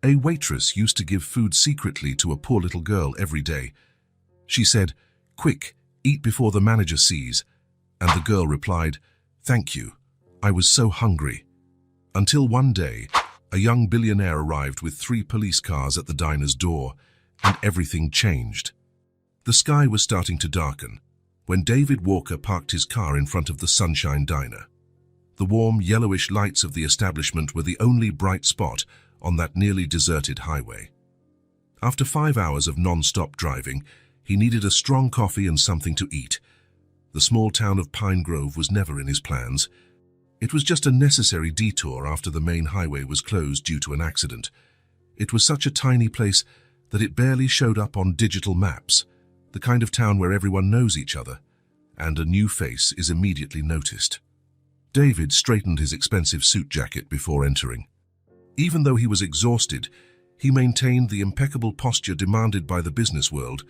A waitress used to give food secretly to a poor little girl every day. She said, "Quick, eat before the manager sees." And the girl replied, "Thank you. I was so hungry." Until one day, a young billionaire arrived with 3 police cars at the diner's door, and everything changed. The sky was starting to darken when David Walker parked his car in front of the Sunshine Diner. The warm, yellowish lights of the establishment were the only bright spot on that nearly deserted highway. After 5 hours of non-stop driving, he needed a strong coffee and something to eat. The small town of Pine Grove was never in his plans. It was just a necessary detour after the main highway was closed due to an accident. It was such a tiny place that it barely showed up on digital maps, the kind of town where everyone knows each other, and a new face is immediately noticed. David straightened his expensive suit jacket before entering. Even though he was exhausted, he maintained the impeccable posture demanded by the business world.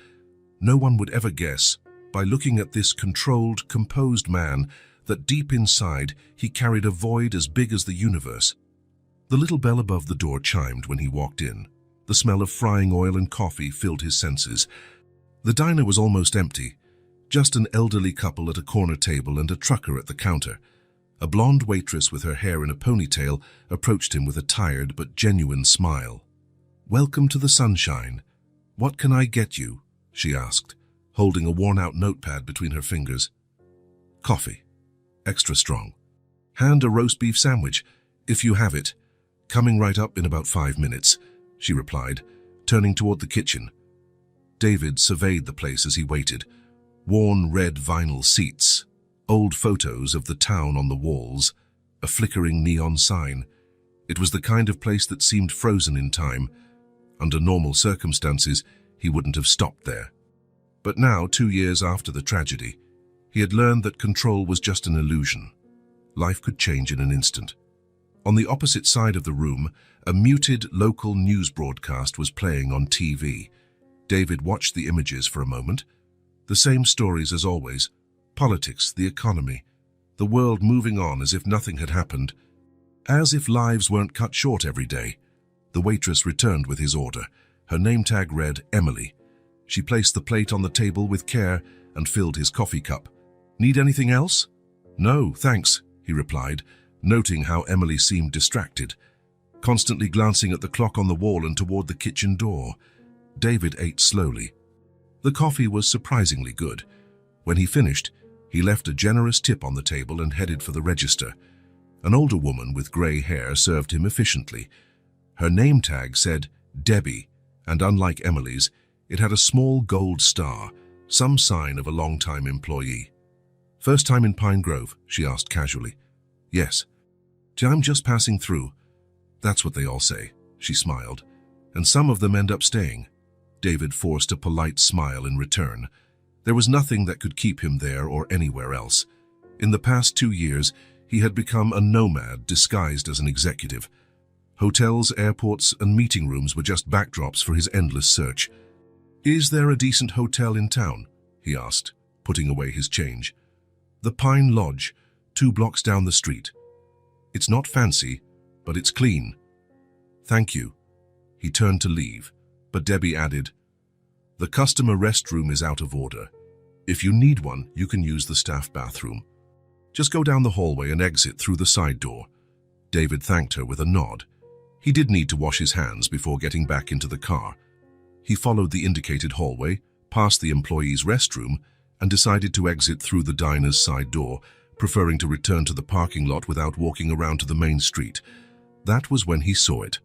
No one would ever guess, by looking at this controlled, composed man, that deep inside he carried a void as big as the universe. The little bell above the door chimed when he walked in. The smell of frying oil and coffee filled his senses. The diner was almost empty, just an elderly couple at a corner table and a trucker at the counter. A blonde waitress with her hair in a ponytail approached him with a tired but genuine smile. "Welcome to the Sunshine. What can I get you?" she asked, holding a worn-out notepad between her fingers. "Coffee. Extra strong. And a roast beef sandwich, if you have it. Coming right up in about 5 minutes," she replied, turning toward the kitchen. David surveyed the place as he waited. Worn red vinyl seats, old photos of the town on the walls, a flickering neon sign. It was the kind of place that seemed frozen in time. Under normal circumstances, he wouldn't have stopped there. But now, 2 years after the tragedy, he had learned that control was just an illusion. Life could change in an instant. On the opposite side of the room, a muted local news broadcast was playing on TV. David watched the images for a moment. The same stories as always: politics, the economy, the world moving on as if nothing had happened. As if lives weren't cut short every day. The waitress returned with his order. Her name tag read Emily. She placed the plate on the table with care and filled his coffee cup. "Need anything else?" "No, thanks," he replied, noting how Emily seemed distracted, constantly glancing at the clock on the wall and toward the kitchen door. David ate slowly. The coffee was surprisingly good. When he finished, he left a generous tip on the table and headed for the register. An older woman with gray hair served him efficiently. Her name tag said Debbie, and unlike Emily's, it had a small gold star, some sign of a long-time employee. "First time in Pine Grove?" she asked casually. "Yes." "I'm just passing through." "That's what they all say," she smiled. "And some of them end up staying." David forced a polite smile in return. There was nothing that could keep him there or anywhere else. In the past 2 years, he had become a nomad disguised as an executive. Hotels, airports, and meeting rooms were just backdrops for his endless search. "Is there a decent hotel in town?" he asked, putting away his change. "The Pine Lodge, 2 blocks down the street. It's not fancy, but it's clean." "Thank you." He turned to leave, but Debbie added, "The customer restroom is out of order. If you need one, you can use the staff bathroom. Just go down the hallway and exit through the side door." David thanked her with a nod. He did need to wash his hands before getting back into the car. He followed the indicated hallway, past the employee's restroom, and decided to exit through the diner's side door, preferring to return to the parking lot without walking around to the main street. That was when he saw it.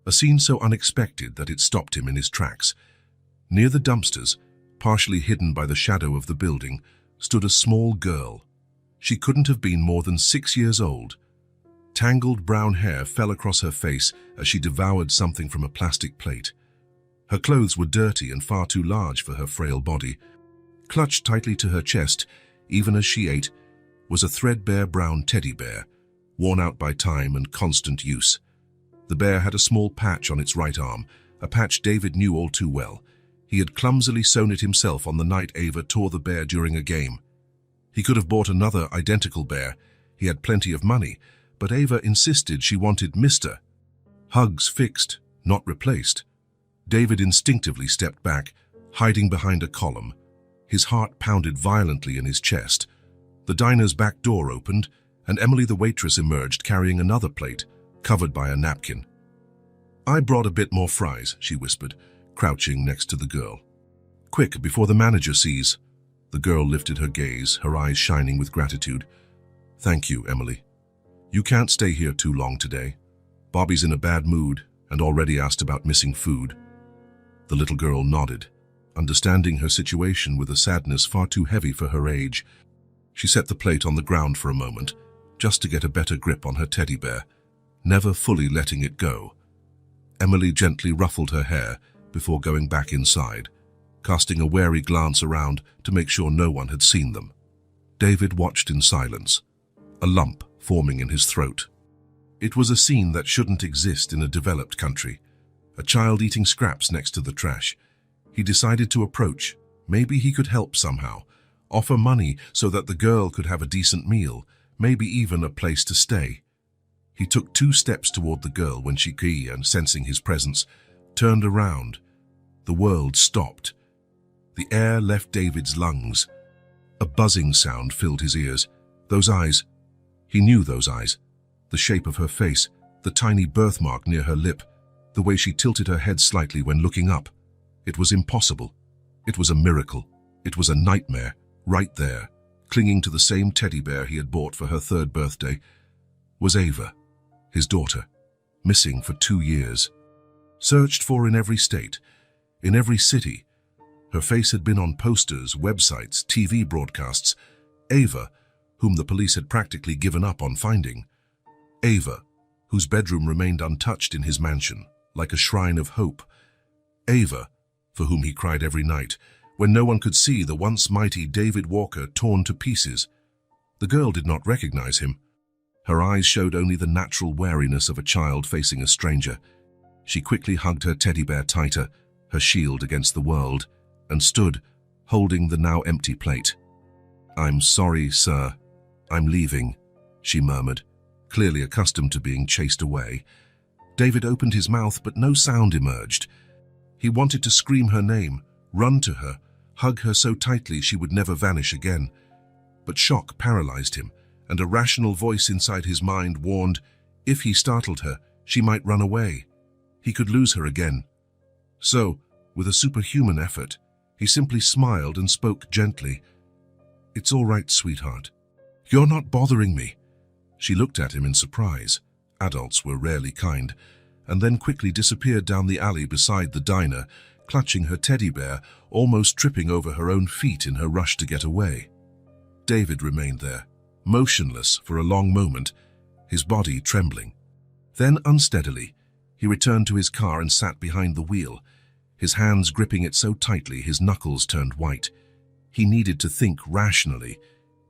A scene so unexpected that it stopped him in his tracks. Near the dumpsters, partially hidden by the shadow of the building, stood a small girl. She couldn't have been more than 6 years old. Tangled brown hair fell across her face as she devoured something from a plastic plate. Her clothes were dirty and far too large for her frail body. Clutched tightly to her chest, even as she ate, was a threadbare brown teddy bear, worn out by time and constant use. The bear had a small patch on its right arm, a patch David knew all too well. He had clumsily sewn it himself on the night Ava tore the bear during a game. He could have bought another identical bear. He had plenty of money, but Ava insisted she wanted Mr. Hugs fixed, not replaced. David instinctively stepped back, hiding behind a column. His heart pounded violently in his chest. The diner's back door opened, and Emily the waitress emerged carrying another plate, covered by a napkin. "I brought a bit more fries," she whispered, crouching next to the girl. "Quick, before the manager sees." The girl lifted her gaze, her eyes shining with gratitude. "Thank you, Emily. You can't stay here too long today. Bobby's in a bad mood and already asked about missing food." The little girl nodded, understanding her situation with a sadness far too heavy for her age. She set the plate on the ground for a moment, just to get a better grip on her teddy bear, never fully letting it go. Emily gently ruffled her hair before going back inside, casting a wary glance around to make sure no one had seen them. David watched in silence, a lump forming in his throat. It was a scene that shouldn't exist in a developed country. A child eating scraps next to the trash. He decided to approach. Maybe he could help somehow. Offer money so that the girl could have a decent meal, maybe even a place to stay. He took 2 steps toward the girl when she, and sensing his presence, turned around. The world stopped. The air left David's lungs. A buzzing sound filled his ears. Those eyes. He knew those eyes. The shape of her face, the tiny birthmark near her lip, the way she tilted her head slightly when looking up. It was impossible. It was a miracle. It was a nightmare, right there, clinging to the same teddy bear he had bought for her 3rd birthday, was Ava, his daughter, missing for 2 years. Searched for in every state, in every city. Her face had been on posters, websites, TV broadcasts. Ava, whom the police had practically given up on finding. Ava, whose bedroom remained untouched in his mansion, like a shrine of hope. Ava, for whom he cried every night, when no one could see the once mighty David Walker torn to pieces. The girl did not recognize him. Her eyes showed only the natural wariness of a child facing a stranger. She quickly hugged her teddy bear tighter, her shield against the world, and stood, holding the now empty plate. "I'm sorry, sir. I'm leaving," she murmured, clearly accustomed to being chased away. David opened his mouth, but no sound emerged. He wanted to scream her name, run to her, hug her so tightly she would never vanish again. But shock paralyzed him, and a rational voice inside his mind warned, if he startled her, she might run away. He could lose her again. So, with a superhuman effort, he simply smiled and spoke gently. "It's all right, sweetheart. You're not bothering me." She looked at him in surprise. Adults were rarely kind, and then quickly disappeared down the alley beside the diner, clutching her teddy bear, almost tripping over her own feet in her rush to get away. David remained there, motionless for a long moment, his body trembling. Then, unsteadily, he returned to his car and sat behind the wheel, his hands gripping it so tightly his knuckles turned white. He needed to think rationally.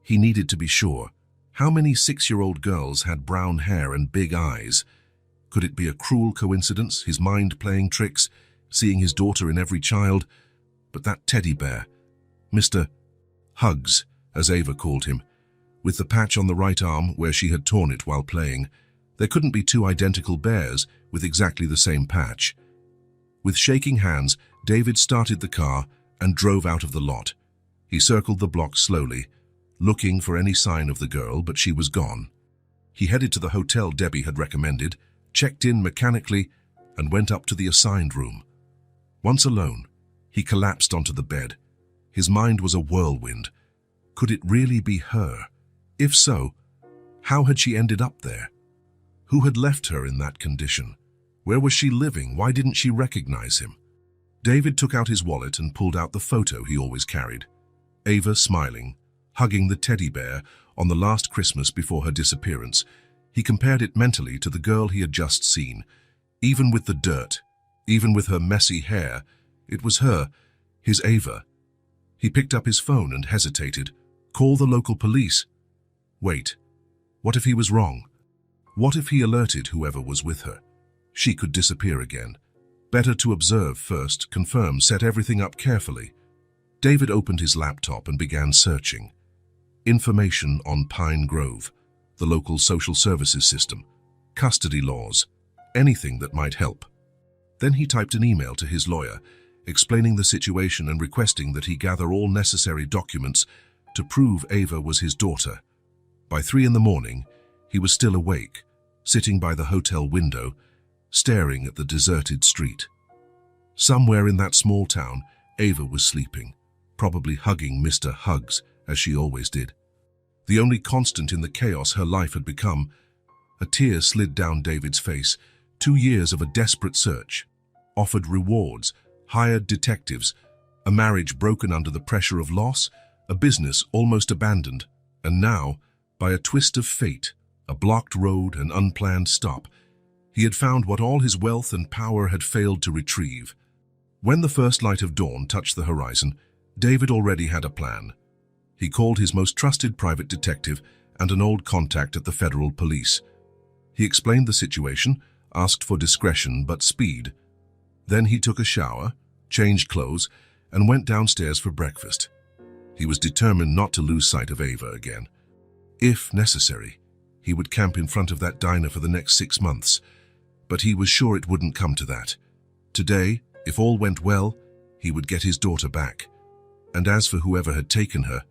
He needed to be sure. How many 6-year-old girls had brown hair and big eyes? Could it be a cruel coincidence, his mind playing tricks, seeing his daughter in every child? But that teddy bear, Mr. Hugs, as Ava called him, with the patch on the right arm where she had torn it while playing, there couldn't be 2 identical bears with exactly the same patch. With shaking hands, David started the car and drove out of the lot. He circled the block slowly, looking for any sign of the girl, but she was gone. He headed to the hotel Debbie had recommended, checked in mechanically, and went up to the assigned room. Once alone, he collapsed onto the bed. His mind was a whirlwind. Could it really be her? If so, how had she ended up there? Who had left her in that condition? Where was she living? Why didn't she recognize him? David took out his wallet and pulled out the photo he always carried. Ava smiling, hugging the teddy bear on the last Christmas before her disappearance. He compared it mentally to the girl he had just seen. Even with the dirt, even with her messy hair, it was her, his Ava. He picked up his phone and hesitated. Call the local police. Wait, what if he was wrong? What if he alerted whoever was with her? She could disappear again. Better to observe first, confirm, set everything up carefully. David opened his laptop and began searching. Information on Pine Grove, the local social services system, custody laws, anything that might help. Then he typed an email to his lawyer, explaining the situation and requesting that he gather all necessary documents to prove Ava was his daughter. By 3 in the morning, he was still awake, sitting by the hotel window, staring at the deserted street. Somewhere in that small town, Ava was sleeping, probably hugging Mr. Hugs, as she always did. The only constant in the chaos her life had become. A tear slid down David's face. 2 years of a desperate search, offered rewards, hired detectives, a marriage broken under the pressure of loss, a business almost abandoned, and now, by a twist of fate, a blocked road, an unplanned stop, he had found what all his wealth and power had failed to retrieve. When the first light of dawn touched the horizon, David already had a plan. He called his most trusted private detective and an old contact at the federal police. He explained the situation, asked for discretion but speed. Then he took a shower, changed clothes, and went downstairs for breakfast. He was determined not to lose sight of Ava again. If necessary, he would camp in front of that diner for the next 6 months, but he was sure it wouldn't come to that. Today, if all went well, he would get his daughter back. And as for whoever had taken her,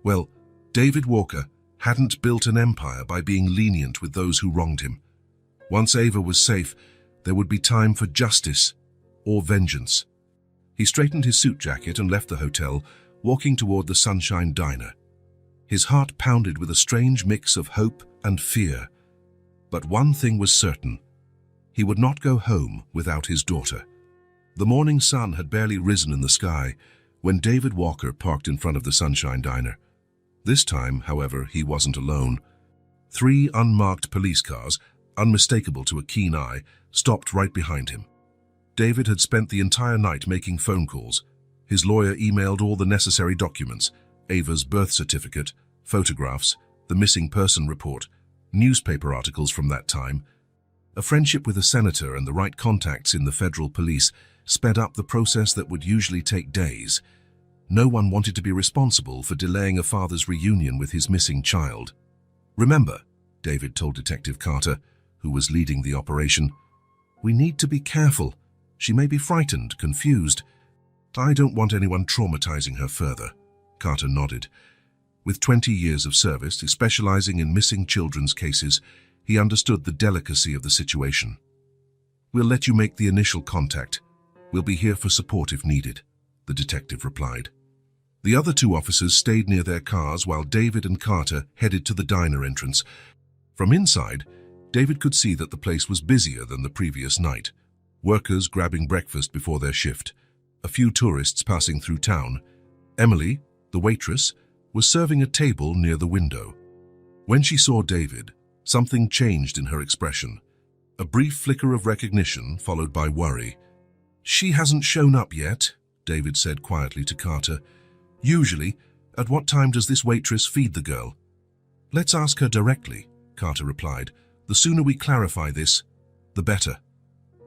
well, David Walker hadn't built an empire by being lenient with those who wronged him. Once Ava was safe, there would be time for justice or vengeance. He straightened his suit jacket and left the hotel, walking toward the Sunshine Diner. His heart pounded with a strange mix of hope and fear. But one thing was certain. He would not go home without his daughter. The morning sun had barely risen in the sky when David Walker parked in front of the Sunshine Diner. This time, however, he wasn't alone. 3 unmarked police cars, unmistakable to a keen eye, stopped right behind him. David had spent the entire night making phone calls. His lawyer emailed all the necessary documents: Ava's birth certificate, photographs, the missing person report, newspaper articles from that time. A friendship with a senator and the right contacts in the federal police sped up the process that would usually take days. No one wanted to be responsible for delaying a father's reunion with his missing child. "Remember," David told Detective Carter, who was leading the operation, "we need to be careful. She may be frightened, confused. I don't want anyone traumatizing her further." Carter nodded. With 20 years of service, specializing in missing children's cases, he understood the delicacy of the situation. "We'll let you make the initial contact. We'll be here for support if needed," the detective replied. The other 2 officers stayed near their cars while David and Carter headed to the diner entrance. From inside, David could see that the place was busier than the previous night. Workers grabbing breakfast before their shift, a few tourists passing through town. Emily, the waitress, was serving a table near the window. When she saw David, something changed in her expression. A brief flicker of recognition followed by worry. "She hasn't shown up yet," David said quietly to Carter. "Usually, at what time does this waitress feed the girl?" "Let's ask her directly," Carter replied. "The sooner we clarify this, the better."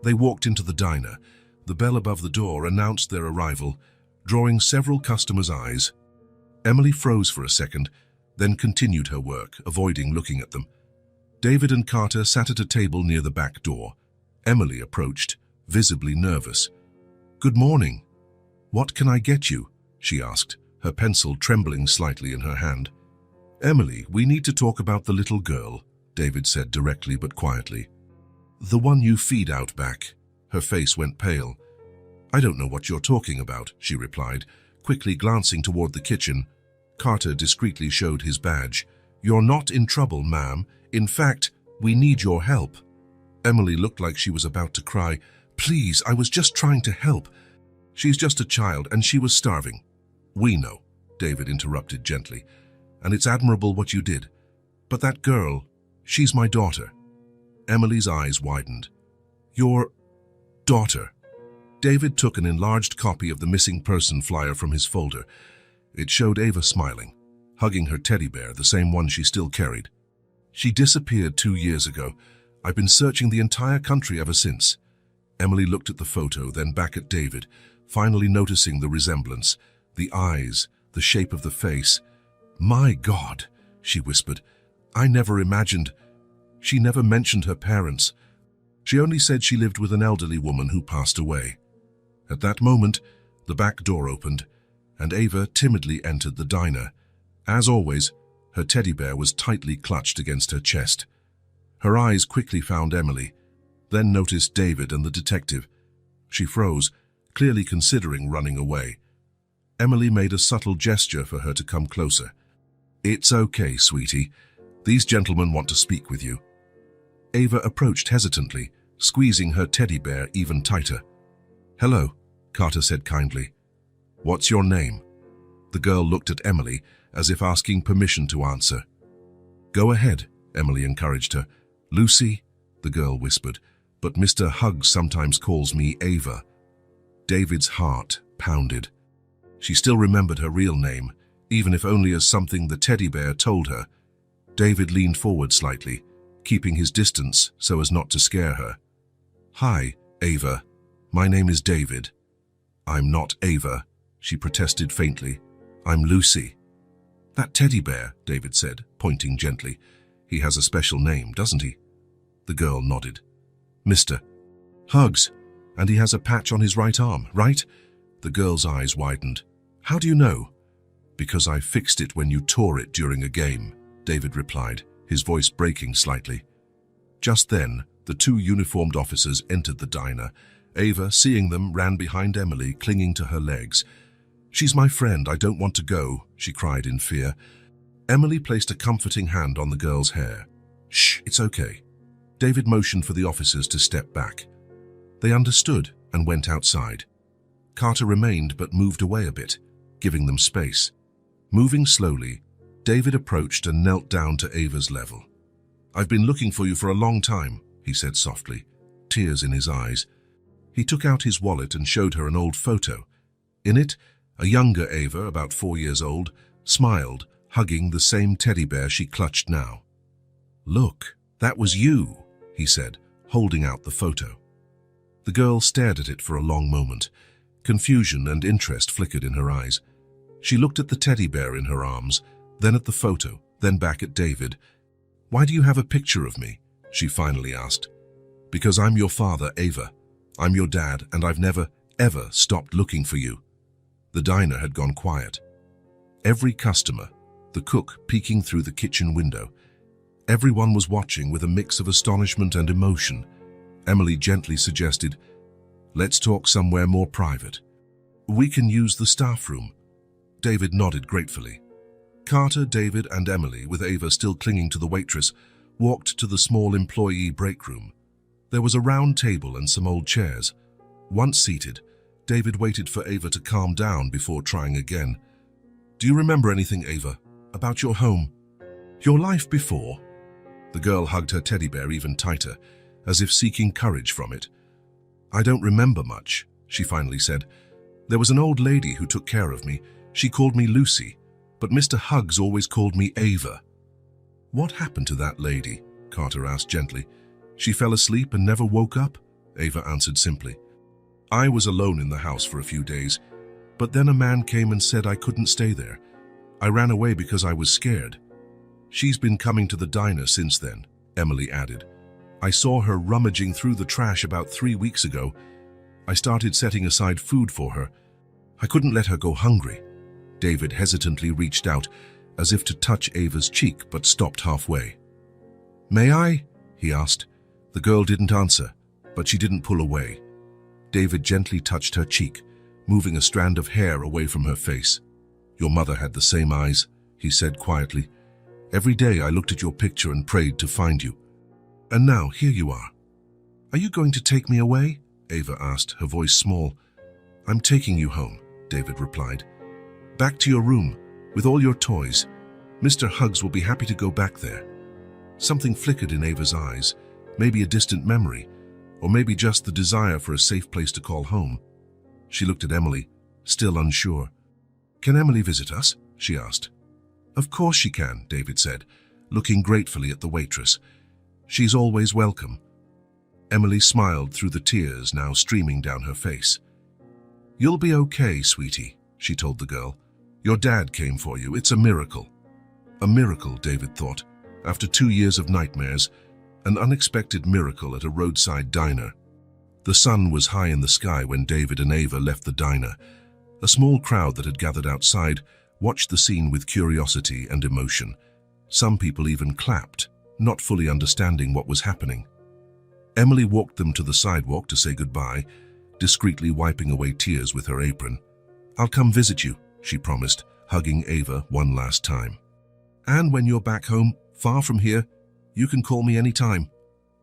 They walked into the diner. The bell above the door announced their arrival, drawing several customers' eyes. Emily froze for a second, then continued her work, avoiding looking at them. David and Carter sat at a table near the back door. Emily approached, visibly nervous. "Good morning. What can I get you?" she asked, her pencil trembling slightly in her hand. "Emily, we need to talk about the little girl," David said directly but quietly. "The one you feed out back." Her face went pale. "I don't know what you're talking about," she replied, quickly glancing toward the kitchen. Carter discreetly showed his badge. "You're not in trouble, ma'am. In fact, we need your help." Emily looked like she was about to cry. "Please, I was just trying to help. She's just a child and she was starving." "We know," David interrupted gently, "and it's admirable what you did. But that girl, she's my daughter." Emily's eyes widened. "Your daughter?" David took an enlarged copy of the missing person flyer from his folder. It showed Ava smiling, hugging her teddy bear, the same one she still carried. "She disappeared 2 years ago. I've been searching the entire country ever since." Emily looked at the photo, then back at David, finally noticing the resemblance, the eyes, the shape of the face. "My God," she whispered. "I never imagined. She never mentioned her parents." She only said she lived with an elderly woman who passed away. At that moment, the back door opened, and Ava timidly entered the diner. As always, her teddy bear was tightly clutched against her chest. Her eyes quickly found Emily, then noticed David and the detective. She froze, clearly considering running away. Emily made a subtle gesture for her to come closer. "It's okay, sweetie. These gentlemen want to speak with you." Ava approached hesitantly, squeezing her teddy bear even tighter. "Hello," Carter said kindly. "What's your name?" The girl looked at Emily as if asking permission to answer. "Go ahead," Emily encouraged her. "Lucy," the girl whispered, "but Mr. Huggs sometimes calls me Ava." David's heart pounded. She still remembered her real name, even if only as something the teddy bear told her. David leaned forward slightly, keeping his distance so as not to scare her. "Hi, Ava. My name is David." "I'm not Ava," she protested faintly. "I'm Lucy." "That teddy bear," David said, pointing gently. "He has a special name, doesn't he?" The girl nodded. "Mr. Huggs, and he has a patch on his right arm, right?" The girl's eyes widened. "How do you know?" "Because I fixed it when you tore it during a game," David replied, his voice breaking slightly. Just then, the two uniformed officers entered the diner. Ava, seeing them, ran behind Emily, clinging to her legs. "She's my friend, I don't want to go," she cried in fear. Emily placed a comforting hand on the girl's hair. "Shh, it's okay." David motioned for the officers to step back. They understood and went outside. Carter remained but moved away a bit, giving them space. Moving slowly, David approached and knelt down to Ava's level. "I've been looking for you for a long time," he said softly, tears in his eyes. He took out his wallet and showed her an old photo. In it, a younger Ava, about 4 years old, smiled, hugging the same teddy bear she clutched now. "Look, that was you," he said, holding out the photo. The girl stared at it for a long moment. Confusion and interest flickered in her eyes. She looked at the teddy bear in her arms, then at the photo, then back at David. "Why do you have a picture of me?" she finally asked. "Because I'm your father, Ava. I'm your dad, and I've never, ever stopped looking for you." The diner had gone quiet. Every customer, the cook peeking through the kitchen window, everyone was watching with a mix of astonishment and emotion. Emily gently suggested, "Let's talk somewhere more private. We can use the staff room." David nodded gratefully. Carter, David, and Emily, with Ava still clinging to the waitress, walked to the small employee break room. There was a round table and some old chairs. Once seated, David waited for Ava to calm down before trying again. "Do you remember anything, Ava, about your home? Your life before?" The girl hugged her teddy bear even tighter, as if seeking courage from it. "I don't remember much," she finally said. "There was an old lady who took care of me. She called me Lucy, but Mr. Huggs always called me Ava." "What happened to that lady?" Carter asked gently. "She fell asleep and never woke up?" Ava answered simply. "I was alone in the house for a few days, but then a man came and said I couldn't stay there. I ran away because I was scared." "She's been coming to the diner since then," Emily added. "I saw her rummaging through the trash about 3 weeks ago. I started setting aside food for her. I couldn't let her go hungry." David hesitantly reached out, as if to touch Ava's cheek, but stopped halfway. "May I?" he asked. The girl didn't answer, but she didn't pull away. David gently touched her cheek, moving a strand of hair away from her face. "Your mother had the same eyes," he said quietly. "Every day I looked at your picture and prayed to find you. And now, here you are." "Are you going to take me away?" Ava asked, her voice small. "I'm taking you home," David replied. "Back to your room, with all your toys. Mr. Huggs will be happy to go back there." Something flickered in Ava's eyes, maybe a distant memory, or maybe just the desire for a safe place to call home. She looked at Emily, still unsure. "Can Emily visit us?" she asked. "Of course she can," David said, looking gratefully at the waitress. "She's always welcome." Emily smiled through the tears now streaming down her face. "You'll be okay, sweetie," she told the girl. "Your dad came for you. It's a miracle." A miracle, David thought, after 2 years of nightmares, an unexpected miracle at a roadside diner. The sun was high in the sky when David and Ava left the diner. A small crowd that had gathered outside watched the scene with curiosity and emotion. Some people even clapped, not fully understanding what was happening. Emily walked them to the sidewalk to say goodbye, discreetly wiping away tears with her apron. "I'll come visit you," she promised, hugging Ava one last time. "And when you're back home, far from here, you can call me anytime."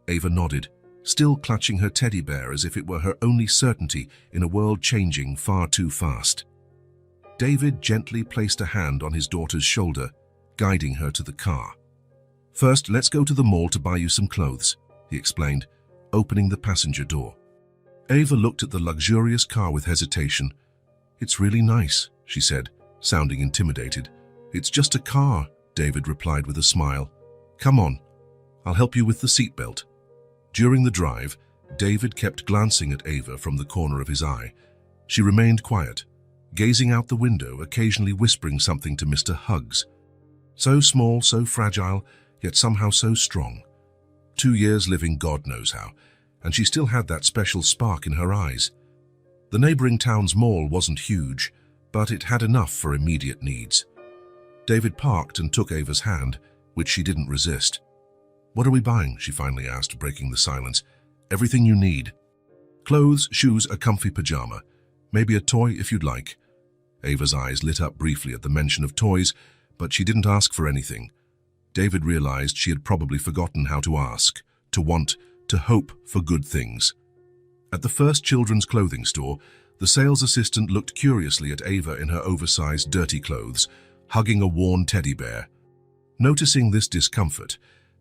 Ava nodded, still clutching her teddy bear as if it were her only certainty in a world changing far too fast. David gently placed a hand on his daughter's shoulder, guiding her to the car. "First, let's go to the mall to buy you some clothes," he explained, opening the passenger door. Ava looked at the luxurious car with hesitation. "It's really nice," she said, sounding intimidated. "It's just a car," David replied with a smile. "Come on, I'll help you with the seatbelt." During the drive, David kept glancing at Ava from the corner of his eye. She remained quiet, gazing out the window, occasionally whispering something to Mr. Huggs. So small, so fragile, yet somehow so strong. 2 years living God knows how, and she still had that special spark in her eyes. The neighboring town's mall wasn't huge, but it had enough for immediate needs. David parked and took Ava's hand, which she didn't resist. "What are we buying?" she finally asked, breaking the silence. "Everything you need. Clothes, shoes, a comfy pajama. Maybe a toy if you'd like." Ava's eyes lit up briefly at the mention of toys, but she didn't ask for anything. David realized she had probably forgotten how to ask, to want, to hope for good things. At the first children's clothing store, the sales assistant looked curiously at Ava in her oversized, dirty clothes, hugging a worn teddy bear. Noticing this discomfort,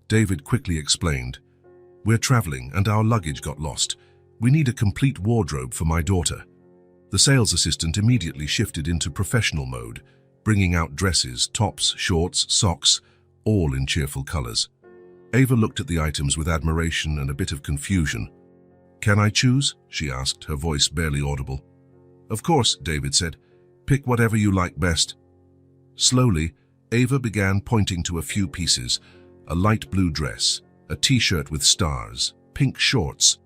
David quickly explained, "We're traveling and our luggage got lost. We need a complete wardrobe for my daughter." The sales assistant immediately shifted into professional mode, bringing out dresses, tops, shorts, socks, all in cheerful colors. Ava looked at the items with admiration and a bit of confusion. "Can I choose?" she asked, her voice barely audible. "Of course," David said. "Pick whatever you like best." Slowly, Ava began pointing to a few pieces: a light blue dress, a t-shirt with stars, pink shorts.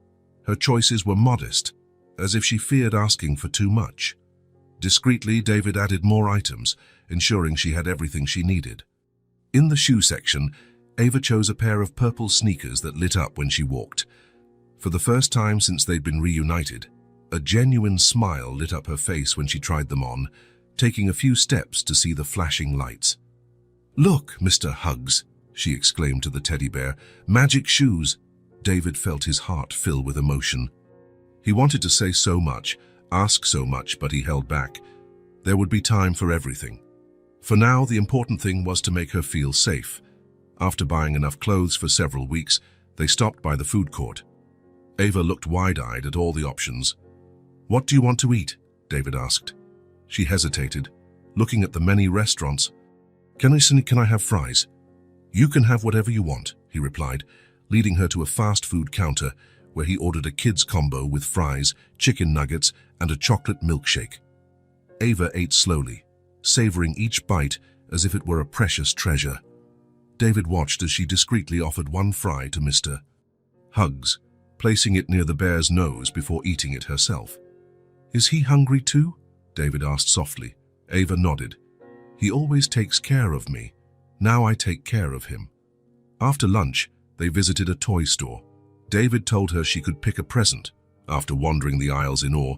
Her choices were modest, as if she feared asking for too much. Discreetly, David added more items, ensuring she had everything she needed. In the shoe section, Ava chose a pair of purple sneakers that lit up when she walked. For the first time since they'd been reunited, a genuine smile lit up her face when she tried them on, taking a few steps to see the flashing lights. "Look, Mr. Huggs," she exclaimed to the teddy bear. "Magic shoes." David felt his heart fill with emotion. He wanted to say so much, ask so much, but he held back. There would be time for everything. For now, the important thing was to make her feel safe. After buying enough clothes for several weeks, they stopped by the food court. Ava looked wide-eyed at all the options. "What do you want to eat?" David asked. She hesitated, looking at the many restaurants. Can I have fries?" "You can have whatever you want," he replied, leading her to a fast food counter where he ordered a kids combo with fries, chicken nuggets, and a chocolate milkshake. Ava ate slowly, savoring each bite as if it were a precious treasure. David watched as she discreetly offered one fry to Mr. Huggs, placing it near the bear's nose before eating it herself. "Is he hungry too?" David asked softly. Ava nodded. "He always takes care of me. Now I take care of him." After lunch, they visited a toy store. David told her she could pick a present. After wandering the aisles in awe,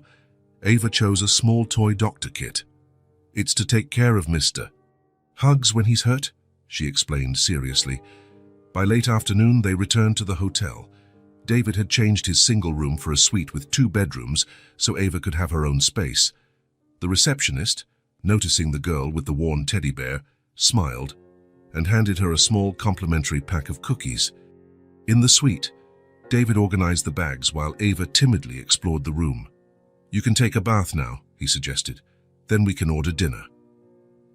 Ava chose a small toy doctor kit. "It's to take care of Mr. Huggs when he's hurt," she explained seriously. By late afternoon, they returned to the hotel. David had changed his single room for a suite with 2 bedrooms so Ava could have her own space. The receptionist, noticing the girl with the worn teddy bear, smiled and handed her a small complimentary pack of cookies. In the suite, David organized the bags while Ava timidly explored the room. "You can take a bath now," he suggested. "Then we can order dinner."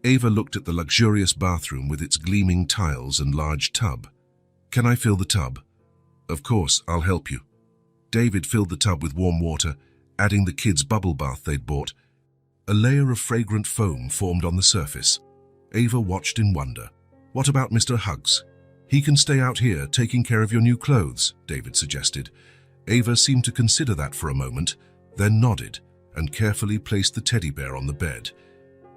Ava looked at the luxurious bathroom with its gleaming tiles and large tub. "Can I fill the tub?" "Of course, I'll help you." David filled the tub with warm water, adding the kids' bubble bath they'd bought. A layer of fragrant foam formed on the surface. Ava watched in wonder. "What about Mr. Huggs? He can stay out here taking care of your new clothes, David suggested. Ava seemed to consider that for a moment, then nodded and carefully placed the teddy bear on the bed.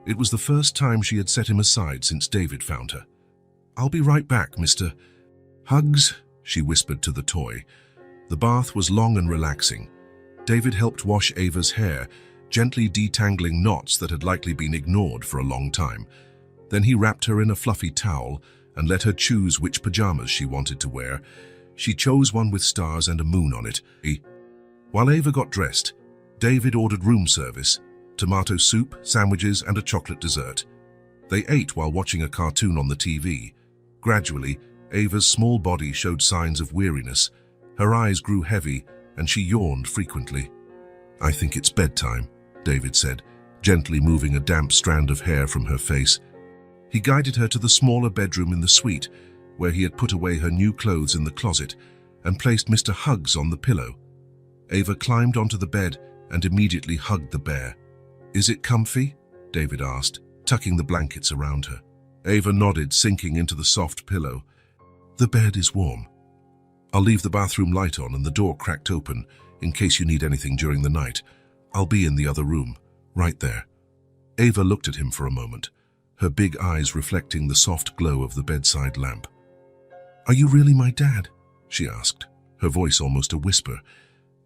It was the first time she had set him aside since David found her. "I'll be right back, Mr. Hugs," she whispered to the toy. The bath was long and relaxing. David helped wash Ava's hair, gently detangling knots that had likely been ignored for a long time. Then he wrapped her in a fluffy towel and let her choose which pajamas she wanted to wear. She chose one with stars and a moon on it. While Ava got dressed, David ordered room service, tomato soup, sandwiches, and a chocolate dessert. They ate while watching a cartoon on the TV. Gradually, Ava's small body showed signs of weariness. Her eyes grew heavy, and she yawned frequently. "I think it's bedtime," David said, gently moving a damp strand of hair from her face. He guided her to the smaller bedroom in the suite, where he had put away her new clothes in the closet, and placed Mr. Hugs on the pillow. Ava climbed onto the bed and immediately hugged the bear. "Is it comfy?" David asked, tucking the blankets around her. Ava nodded, sinking into the soft pillow. "The bed is warm. I'll leave the bathroom light on and the door cracked open in case you need anything during the night. I'll be in the other room, right there." Ava looked at him for a moment, her big eyes reflecting the soft glow of the bedside lamp. "Are you really my dad?" she asked, her voice almost a whisper.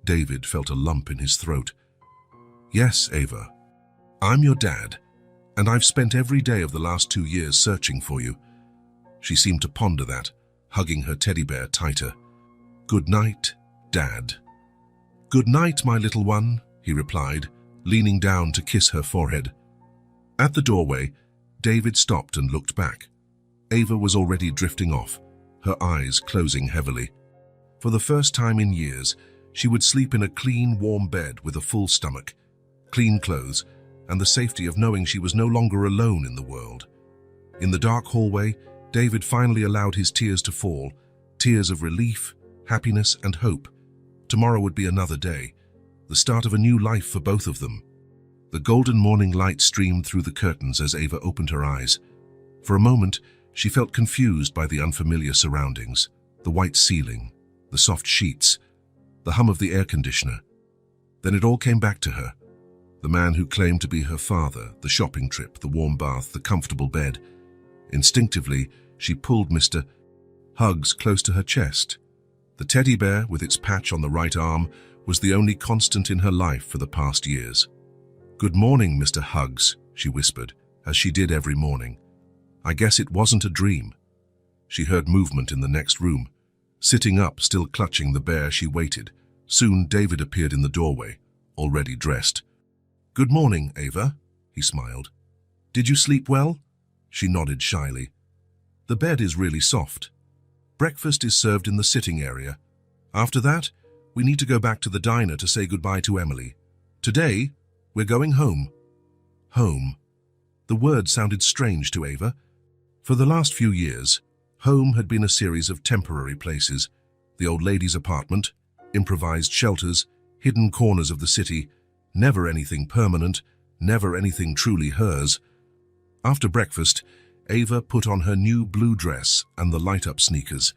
David felt a lump in his throat. "Yes, Ava. I'm your dad, and I've spent every day of the last 2 years searching for you." She seemed to ponder that, hugging her teddy bear tighter. "Good night, Dad." "Good night, my little one," he replied, leaning down to kiss her forehead. At the doorway, David stopped and looked back. Ava was already drifting off, her eyes closing heavily. For the first time in years, she would sleep in a clean, warm bed with a full stomach, clean clothes, and the safety of knowing she was no longer alone in the world. In the dark hallway, David finally allowed his tears to fall, tears of relief, happiness, and hope. Tomorrow would be another day, the start of a new life for both of them. The golden morning light streamed through the curtains as Ava opened her eyes. For a moment, she felt confused by the unfamiliar surroundings, the white ceiling, the soft sheets, the hum of the air conditioner. Then it all came back to her. The man who claimed to be her father, the shopping trip, the warm bath, the comfortable bed. Instinctively, she pulled Mr. Hugs close to her chest. The teddy bear, with its patch on the right arm, was the only constant in her life for the past years. "Good morning, Mr. Hugs," she whispered, as she did every morning. "I guess it wasn't a dream." She heard movement in the next room. Sitting up, still clutching the bear, she waited. Soon David appeared in the doorway, already dressed. "Good morning, Ava," he smiled. "Did you sleep well?" She nodded shyly. "The bed is really soft. Breakfast is served in the sitting area. After that, we need to go back to the diner to say goodbye to Emily. Today, we're going home." Home. The word sounded strange to Ava. For the last few years, home had been a series of temporary places. The old lady's apartment, improvised shelters, hidden corners of the city, never anything permanent, never anything truly hers. After breakfast, Ava put on her new blue dress and the light-up sneakers.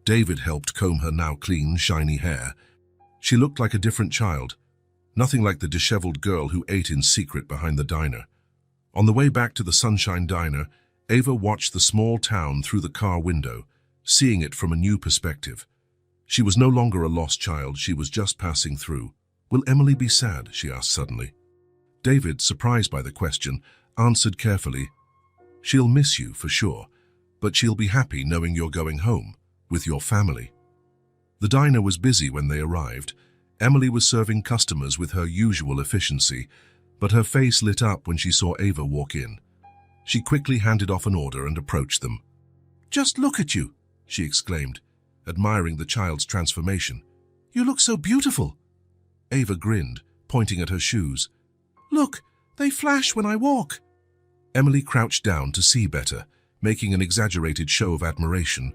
David helped comb her now clean, shiny hair. She looked like a different child, nothing like the disheveled girl who ate in secret behind the diner. On the way back to the Sunshine Diner, Ava watched the small town through the car window, seeing it from a new perspective. She was no longer a lost child, she was just passing through. "Will Emily be sad?" she asked suddenly. David, surprised by the question, answered carefully, "She'll miss you, for sure, but she'll be happy knowing you're going home, with your family." The diner was busy when they arrived. Emily was serving customers with her usual efficiency, but her face lit up when she saw Ava walk in. She quickly handed off an order and approached them. "Just look at you," she exclaimed, admiring the child's transformation. "You look so beautiful." Ava grinned, pointing at her shoes. "Look, they flash when I walk." Emily crouched down to see better, making an exaggerated show of admiration,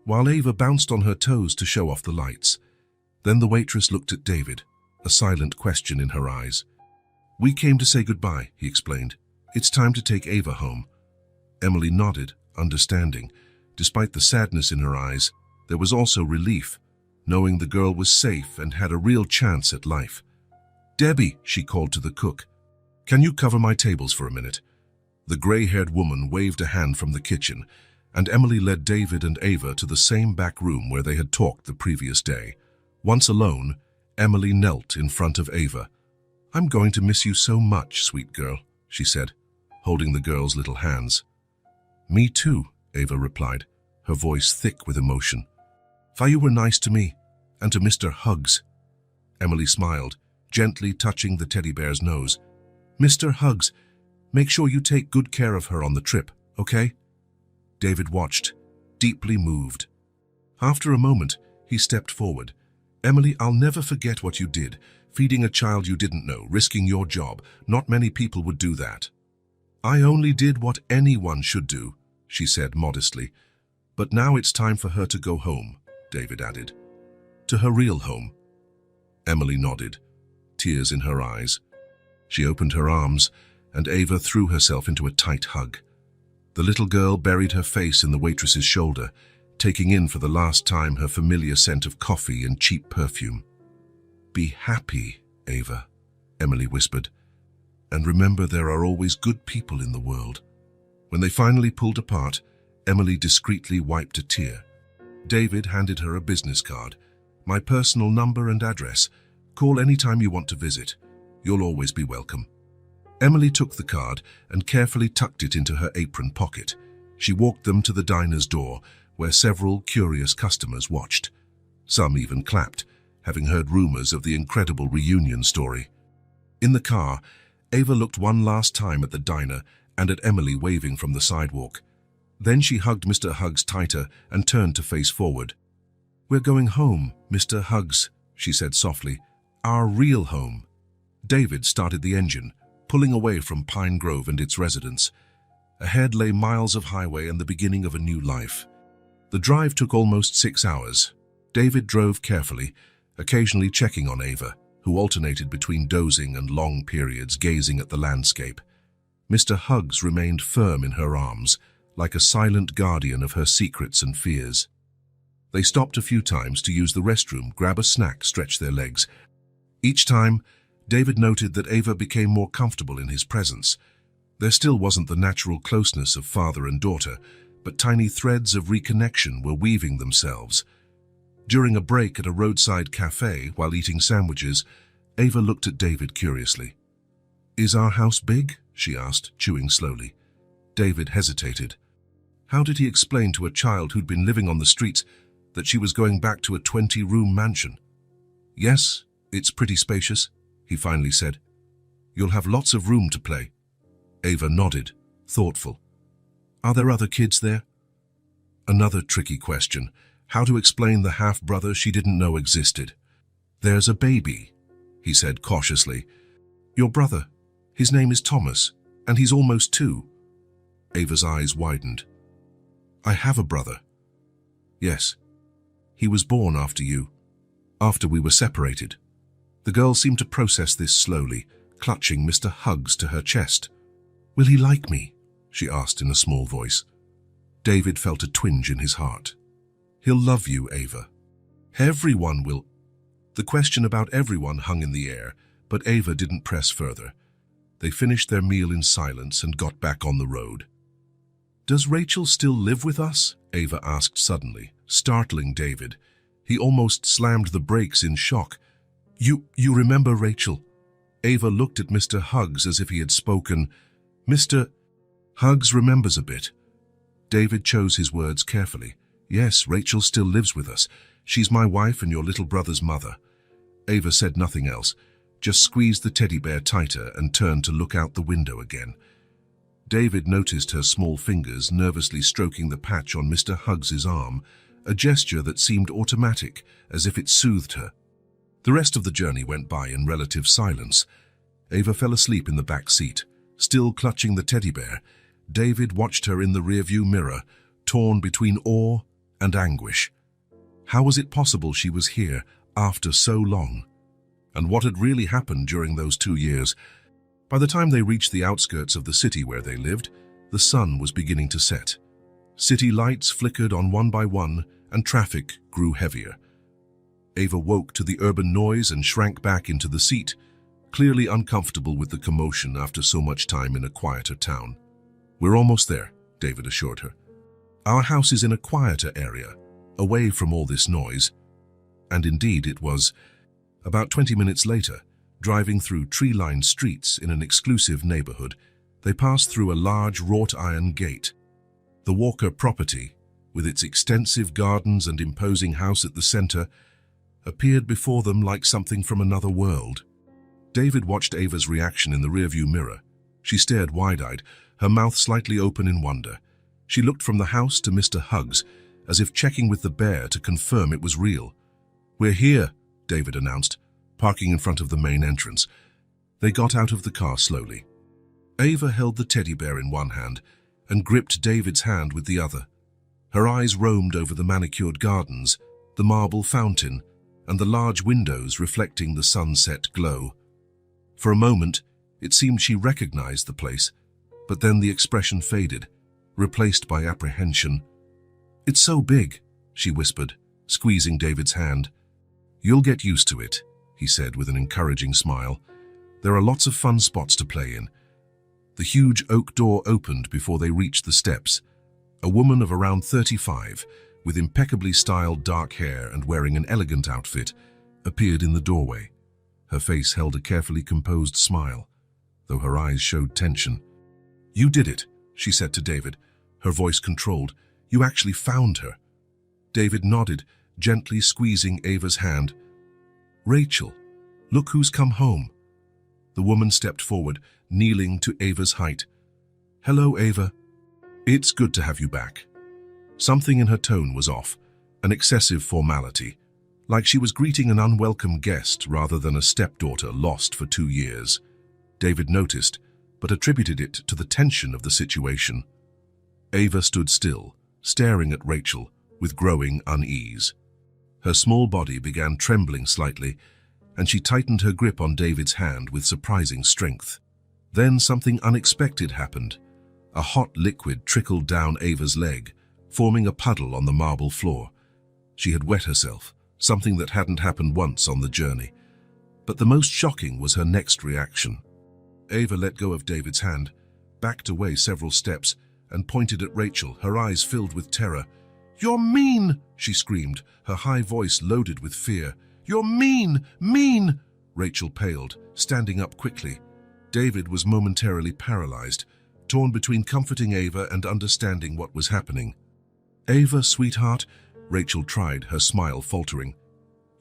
while Ava bounced on her toes to show off the lights. Then the waitress looked at David, a silent question in her eyes. "We came to say goodbye," he explained. "It's time to take Ava home." Emily nodded, understanding. Despite the sadness in her eyes, there was also relief, knowing the girl was safe and had a real chance at life. "Debbie," she called to the cook, "can you cover my tables for a minute?" The gray-haired woman waved a hand from the kitchen, and Emily led David and Ava to the same back room where they had talked the previous day. Once alone, Emily knelt in front of Ava. "I'm going to miss you so much, sweet girl," she said, holding the girl's little hands. "Me too," Ava replied, her voice thick with emotion. "For you were nice to me, and to Mr. Hugs." Emily smiled, gently touching the teddy bear's nose. "Mr. Hugs, make sure you take good care of her on the trip, okay?" David watched, deeply moved. After a moment, he stepped forward. "Emily, I'll never forget what you did, feeding a child you didn't know, risking your job. Not many people would do that." "I only did what anyone should do," she said modestly. "But now it's time for her to go home," David added. "To her real home." Emily nodded, tears in her eyes. She opened her arms, and Ava threw herself into a tight hug. The little girl buried her face in the waitress's shoulder, taking in for the last time her familiar scent of coffee and cheap perfume. "Be happy, Ava," Emily whispered, "and remember there are always good people in the world." When they finally pulled apart, Emily discreetly wiped a tear. David handed her a business card. "My personal number and address. Call anytime you want to visit. You'll always be welcome." Emily took the card and carefully tucked it into her apron pocket. She walked them to the diner's door, where several curious customers watched. Some even clapped, having heard rumors of the incredible reunion story. In the car, Ava looked one last time at the diner and at Emily waving from the sidewalk. Then she hugged Mr. Hugs tighter and turned to face forward. "We're going home, Mr. Hugs," she said softly. "Our real home." David started the engine, pulling away from Pine Grove and its residents. Ahead lay miles of highway and the beginning of a new life. The drive took almost 6 hours. David drove carefully, occasionally checking on Ava, who alternated between dozing and long periods gazing at the landscape. Mr. Hugs remained firm in her arms, like a silent guardian of her secrets and fears. They stopped a few times to use the restroom, grab a snack, stretch their legs. Each time, David noted that Ava became more comfortable in his presence. There still wasn't the natural closeness of father and daughter, but tiny threads of reconnection were weaving themselves. During a break at a roadside cafe while eating sandwiches, Ava looked at David curiously. "Is our house big?" she asked, chewing slowly. David hesitated. How did he explain to a child who'd been living on the streets that she was going back to a 20-room mansion? "Yes, it's pretty spacious," he finally said. "You'll have lots of room to play." Ava nodded, thoughtful. "Are there other kids there?" Another tricky question, how to explain the half-brother she didn't know existed. "There's a baby," he said cautiously. "Your brother. His name is Thomas, and he's almost 2. Ava's eyes widened. "I have a brother." "Yes. He was born after you, after we were separated." The girl seemed to process this slowly, clutching Mr. Hugs to her chest. "Will he like me?" she asked in a small voice. David felt a twinge in his heart. "He'll love you, Ava. Everyone will." The question about everyone hung in the air, but Ava didn't press further. They finished their meal in silence and got back on the road. "Does Rachel still live with us?" Ava asked suddenly, startling David. He almost slammed the brakes in shock. You remember Rachel?" Ava looked at Mr. Hugs as if he had spoken. "Mr. Hugs remembers a bit." David chose his words carefully. "Yes, Rachel still lives with us. She's my wife and your little brother's mother." Ava said nothing else, just squeezed the teddy bear tighter and turned to look out the window again. David noticed her small fingers nervously stroking the patch on Mr. Hugs's arm, a gesture that seemed automatic, as if it soothed her. The rest of the journey went by in relative silence. Ava fell asleep in the back seat. Still clutching the teddy bear, David watched her in the rearview mirror, torn between awe and anguish. How was it possible she was here after so long? And what had really happened during those 2 years? By the time they reached the outskirts of the city where they lived, the sun was beginning to set. City lights flickered on one by one, and traffic grew heavier. Ava woke to the urban noise and shrank back into the seat, clearly uncomfortable with the commotion after so much time in a quieter town. "We're almost there," David assured her. "Our house is in a quieter area, away from all this noise." And indeed it was. About 20 minutes later, driving through tree-lined streets in an exclusive neighborhood, they passed through a large wrought-iron gate. The Walker property, with its extensive gardens and imposing house at the center, appeared before them like something from another world. David watched Ava's reaction in the rearview mirror. She stared wide-eyed, her mouth slightly open in wonder. She looked from the house to Mr. Huggs, as if checking with the bear to confirm it was real. "We're here," David announced, parking in front of the main entrance. They got out of the car slowly. Ava held the teddy bear in one hand and gripped David's hand with the other. Her eyes roamed over the manicured gardens, the marble fountain, and the large windows reflecting the sunset glow. For a moment, it seemed she recognized the place, but then the expression faded, replaced by apprehension. "It's so big," she whispered, squeezing David's hand. "You'll get used to it," he said with an encouraging smile. "There are lots of fun spots to play in." The huge oak door opened before they reached the steps. A woman of around 35, with impeccably styled dark hair and wearing an elegant outfit, appeared in the doorway. Her face held a carefully composed smile, though her eyes showed tension. "You did it," she said to David, her voice controlled. "You actually found her." David nodded, gently squeezing Ava's hand. "Rachel, look who's come home." The woman stepped forward, kneeling to Ava's height. "Hello, Ava. It's good to have you back." Something in her tone was off, an excessive formality, like she was greeting an unwelcome guest rather than a stepdaughter lost for 2 years. David noticed, but attributed it to the tension of the situation. Ava stood still, staring at Rachel with growing unease. Her small body began trembling slightly, and she tightened her grip on David's hand with surprising strength. Then something unexpected happened. A hot liquid trickled down Ava's leg, forming a puddle on the marble floor. She had wet herself, something that hadn't happened once on the journey. But the most shocking was her next reaction. Ava let go of David's hand, backed away several steps, and pointed at Rachel, her eyes filled with terror. "You're mean!" she screamed, her high voice loaded with fear. "You're mean! Mean!" Rachel paled, standing up quickly. David was momentarily paralyzed, torn between comforting Ava and understanding what was happening. "Ava, sweetheart," Rachel tried, her smile faltering.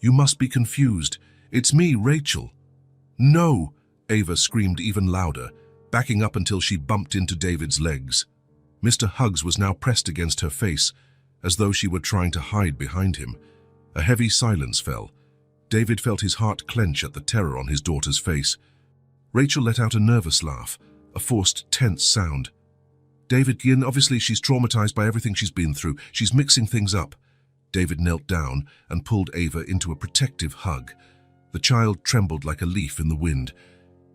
"You must be confused. It's me, Rachel." "No!" Ava screamed even louder, backing up until she bumped into David's legs. Mr. Huggs was now pressed against her face, as though she were trying to hide behind him. A heavy silence fell. David felt his heart clench at the terror on his daughter's face. Rachel let out a nervous laugh, a forced, tense sound. "David, obviously she's traumatized by everything she's been through. She's mixing things up." David knelt down and pulled Ava into a protective hug. The child trembled like a leaf in the wind,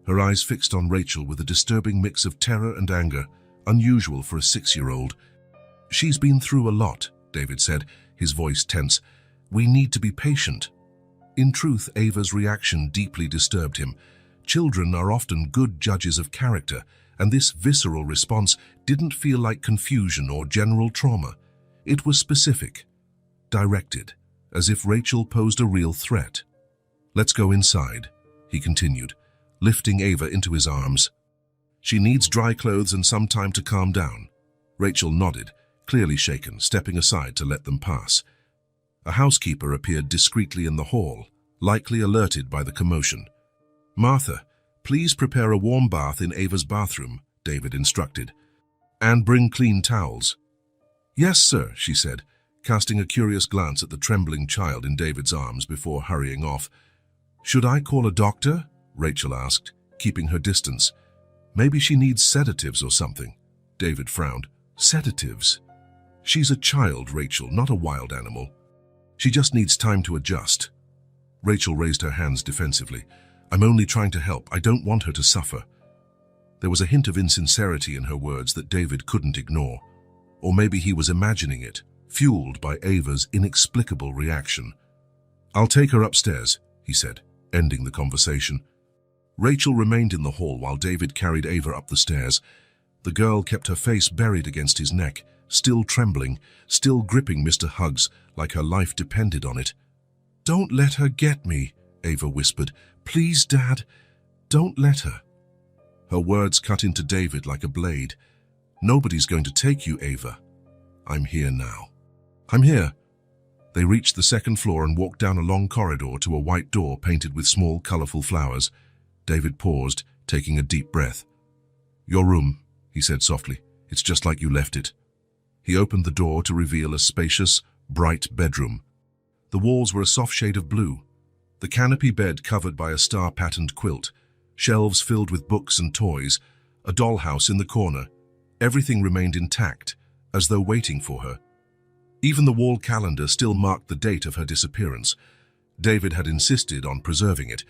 her eyes fixed on Rachel with a disturbing mix of terror and anger, unusual for a 6-year-old. "She's been through a lot," David said, his voice tense. "We need to be patient." In truth, Ava's reaction deeply disturbed him. Children are often good judges of character, and this visceral response didn't feel like confusion or general trauma. It was specific, directed, as if Rachel posed a real threat. "Let's go inside," he continued, lifting Ava into his arms. "She needs dry clothes and some time to calm down." Rachel nodded, clearly shaken, stepping aside to let them pass. A housekeeper appeared discreetly in the hall, likely alerted by the commotion. "Martha, please prepare a warm bath in Ava's bathroom," David instructed. "And bring clean towels." "Yes, sir," she said, casting a curious glance at the trembling child in David's arms before hurrying off. "Should I call a doctor?" Rachel asked, keeping her distance. "Maybe she needs sedatives or something." David frowned. "Sedatives? She's a child, Rachel, not a wild animal. She just needs time to adjust." Rachel raised her hands defensively. "I'm only trying to help. I don't want her to suffer." There was a hint of insincerity in her words that David couldn't ignore. Or maybe he was imagining it, fueled by Ava's inexplicable reaction. "I'll take her upstairs," he said, ending the conversation. Rachel remained in the hall while David carried Ava up the stairs. The girl kept her face buried against his neck, still trembling, still gripping Mr. Huggs like her life depended on it. "Don't let her get me," Ava whispered. "Please, Dad, don't let her." Her words cut into David like a blade. "Nobody's going to take you, Ava. I'm here now." "I'm here." They reached the second floor and walked down a long corridor to a white door painted with small, colorful flowers. David paused, taking a deep breath. "Your room," he said softly. "It's just like you left it." He opened the door to reveal a spacious, bright bedroom. The walls were a soft shade of blue. The canopy bed covered by a star-patterned quilt, shelves filled with books and toys, a dollhouse in the corner. Everything remained intact, as though waiting for her. Even the wall calendar still marked the date of her disappearance. David had insisted on preserving it,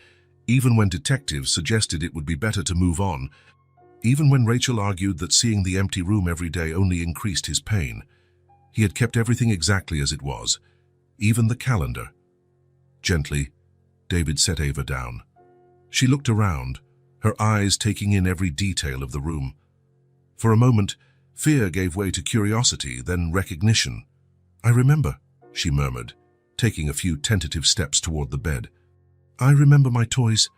even when detectives suggested it would be better to move on, even when Rachel argued that seeing the empty room every day only increased his pain. He had kept everything exactly as it was, even the calendar. Gently, David set Ava down. She looked around, her eyes taking in every detail of the room. For a moment, fear gave way to curiosity, then recognition. "I remember," she murmured, taking a few tentative steps toward the bed. "I remember my toys."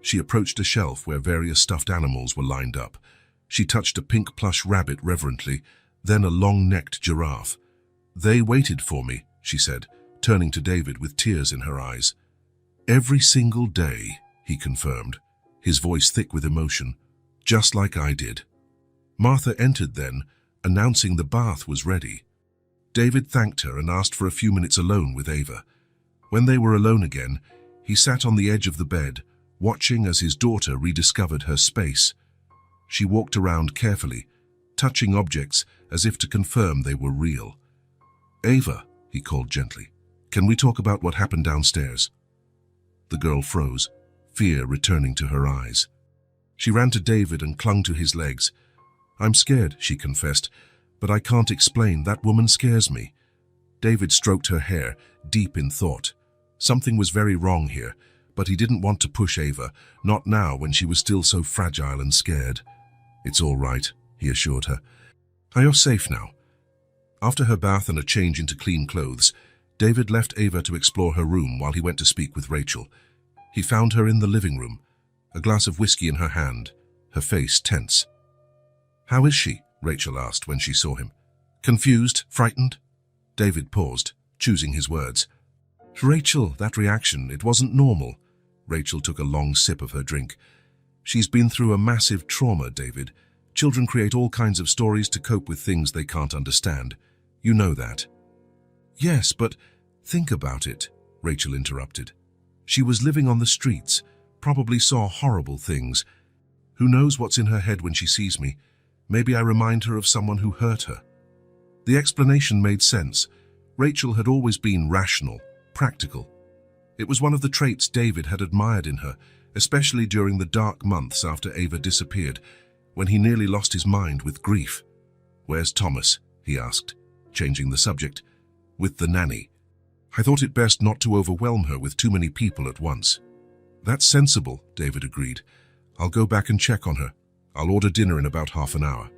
She approached a shelf where various stuffed animals were lined up. She touched a pink plush rabbit reverently, then a long-necked giraffe. "They waited for me," she said, turning to David with tears in her eyes. "Every single day," he confirmed, his voice thick with emotion, "just like I did." Martha entered then, announcing the bath was ready. David thanked her and asked for a few minutes alone with Ava. When they were alone again, he sat on the edge of the bed, watching as his daughter rediscovered her space. She walked around carefully, touching objects as if to confirm they were real. "Ava," he called gently, "can we talk about what happened downstairs?" The girl froze, fear returning to her eyes. She ran to David and clung to his legs. "I'm scared," she confessed, "but I can't explain. That woman scares me." David stroked her hair, deep in thought. Something was very wrong here, but he didn't want to push Ava, not now when she was still so fragile and scared. "It's all right," he assured her. "You're safe now." After her bath and a change into clean clothes, David left Ava to explore her room while he went to speak with Rachel. He found her in the living room, a glass of whiskey in her hand, her face tense. "How is she?" Rachel asked when she saw him. "Confused? Frightened?" David paused, choosing his words. "Rachel, that reaction, it wasn't normal." Rachel took a long sip of her drink. "She's been through a massive trauma, David. Children create all kinds of stories to cope with things they can't understand. You know that." "Yes, but think about it," Rachel interrupted. "She was living on the streets, probably saw horrible things. Who knows what's in her head when she sees me? Maybe I remind her of someone who hurt her." The explanation made sense. Rachel had always been rational, practical. It was one of the traits David had admired in her, especially during the dark months after Ava disappeared, when he nearly lost his mind with grief. "Where's Thomas?" he asked, changing the subject. "With the nanny. I thought it best not to overwhelm her with too many people at once." "That's sensible," David agreed. "I'll go back and check on her. I'll order dinner in about half an hour."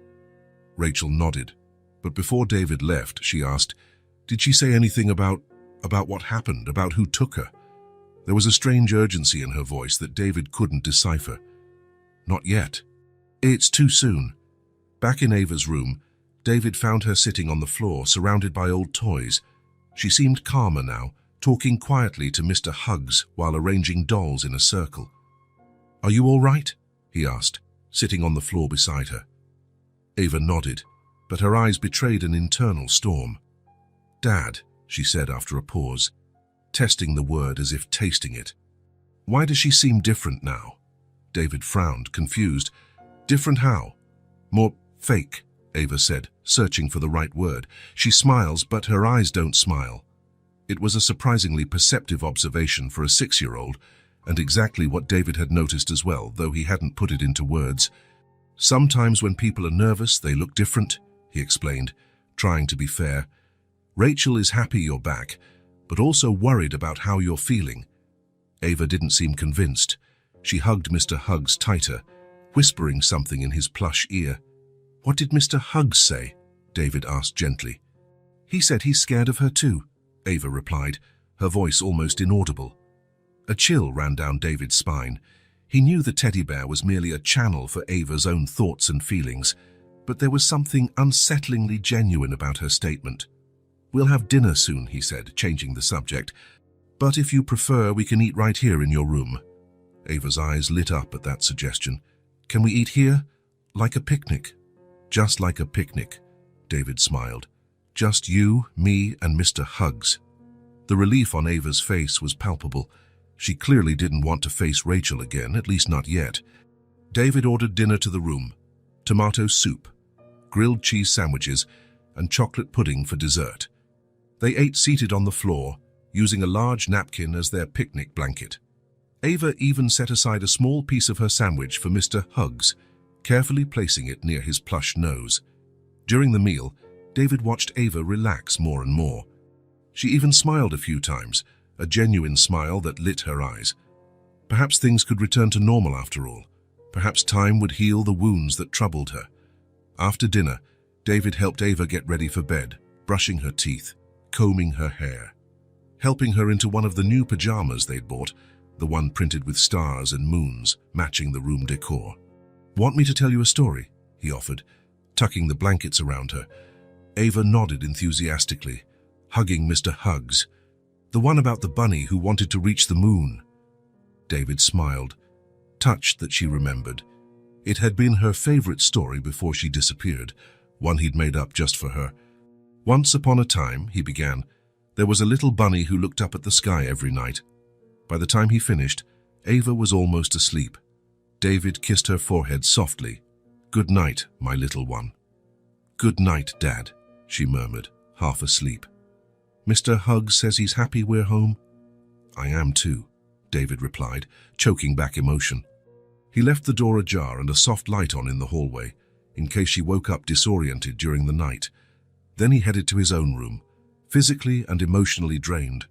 Rachel nodded, but before David left, she asked, "Did she say anything about what happened, about who took her?" There was a strange urgency in her voice that David couldn't decipher. "Not yet. It's too soon." Back in Ava's room, David found her sitting on the floor, surrounded by old toys. She seemed calmer now, talking quietly to Mr. Huggs while arranging dolls in a circle. "Are you all right?" he asked, sitting on the floor beside her. Ava nodded, but her eyes betrayed an internal storm. "Dad," she said after a pause, testing the word as if tasting it. "Why does she seem different now?" David frowned, confused. "Different how?" "More fake," Ava said, searching for the right word. "She smiles, but her eyes don't smile." It was a surprisingly perceptive observation for a 6-year-old, and exactly what David had noticed as well, though he hadn't put it into words. "Sometimes when people are nervous, they look different," he explained, trying to be fair. "Rachel is happy you're back, but also worried about how you're feeling." Ava didn't seem convinced. She hugged Mr. Huggs tighter, whispering something in his plush ear. "What did Mr. Huggs say?" David asked gently. "He said he's scared of her too," Ava replied, her voice almost inaudible. A chill ran down David's spine. He knew the teddy bear was merely a channel for Ava's own thoughts and feelings, but there was something unsettlingly genuine about her statement. "We'll have dinner soon," he said, changing the subject. "But if you prefer, we can eat right here in your room." Ava's eyes lit up at that suggestion. "Can we eat here? Like a picnic?" "Just like a picnic," David smiled. "Just you, me, and Mr. Huggs." The relief on Ava's face was palpable. She clearly didn't want to face Rachel again, at least not yet. David ordered dinner to the room: tomato soup, grilled cheese sandwiches, and chocolate pudding for dessert. They ate seated on the floor, using a large napkin as their picnic blanket. Ava even set aside a small piece of her sandwich for Mr. Huggs, carefully placing it near his plush nose. During the meal, David watched Ava relax more and more. She even smiled a few times, a genuine smile that lit her eyes. Perhaps things could return to normal after all. Perhaps time would heal the wounds that troubled her. After dinner, David helped Ava get ready for bed, brushing her teeth, combing her hair, helping her into one of the new pajamas they'd bought, the one printed with stars and moons, matching the room decor. "Want me to tell you a story?" he offered, tucking the blankets around her. Ava nodded enthusiastically, hugging Mr. Huggs. "The one about the bunny who wanted to reach the moon." David smiled, touched that she remembered. It had been her favorite story before she disappeared, one he'd made up just for her. "Once upon a time," he began, "there was a little bunny who looked up at the sky every night." By the time he finished, Ava was almost asleep. David kissed her forehead softly. "Good night, my little one." "Good night, Dad," she murmured, half asleep. "Mr. Huggs says he's happy we're home?" "I am too," David replied, choking back emotion. He left the door ajar and a soft light on in the hallway, in case she woke up disoriented during the night. Then he headed to his own room, physically and emotionally drained.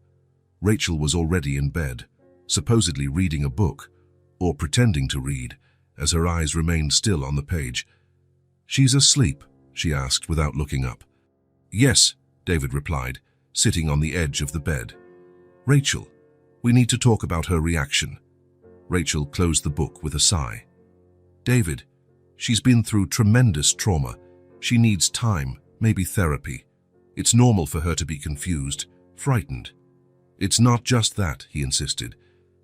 Rachel was already in bed, supposedly reading a book, or pretending to read, as her eyes remained still on the page. "She's asleep?" she asked without looking up. "Yes," David replied, sitting on the edge of the bed. "Rachel, we need to talk about her reaction." Rachel closed the book with a sigh. "David, she's been through tremendous trauma. She needs time, maybe therapy. It's normal for her to be confused, frightened." "It's not just that," he insisted.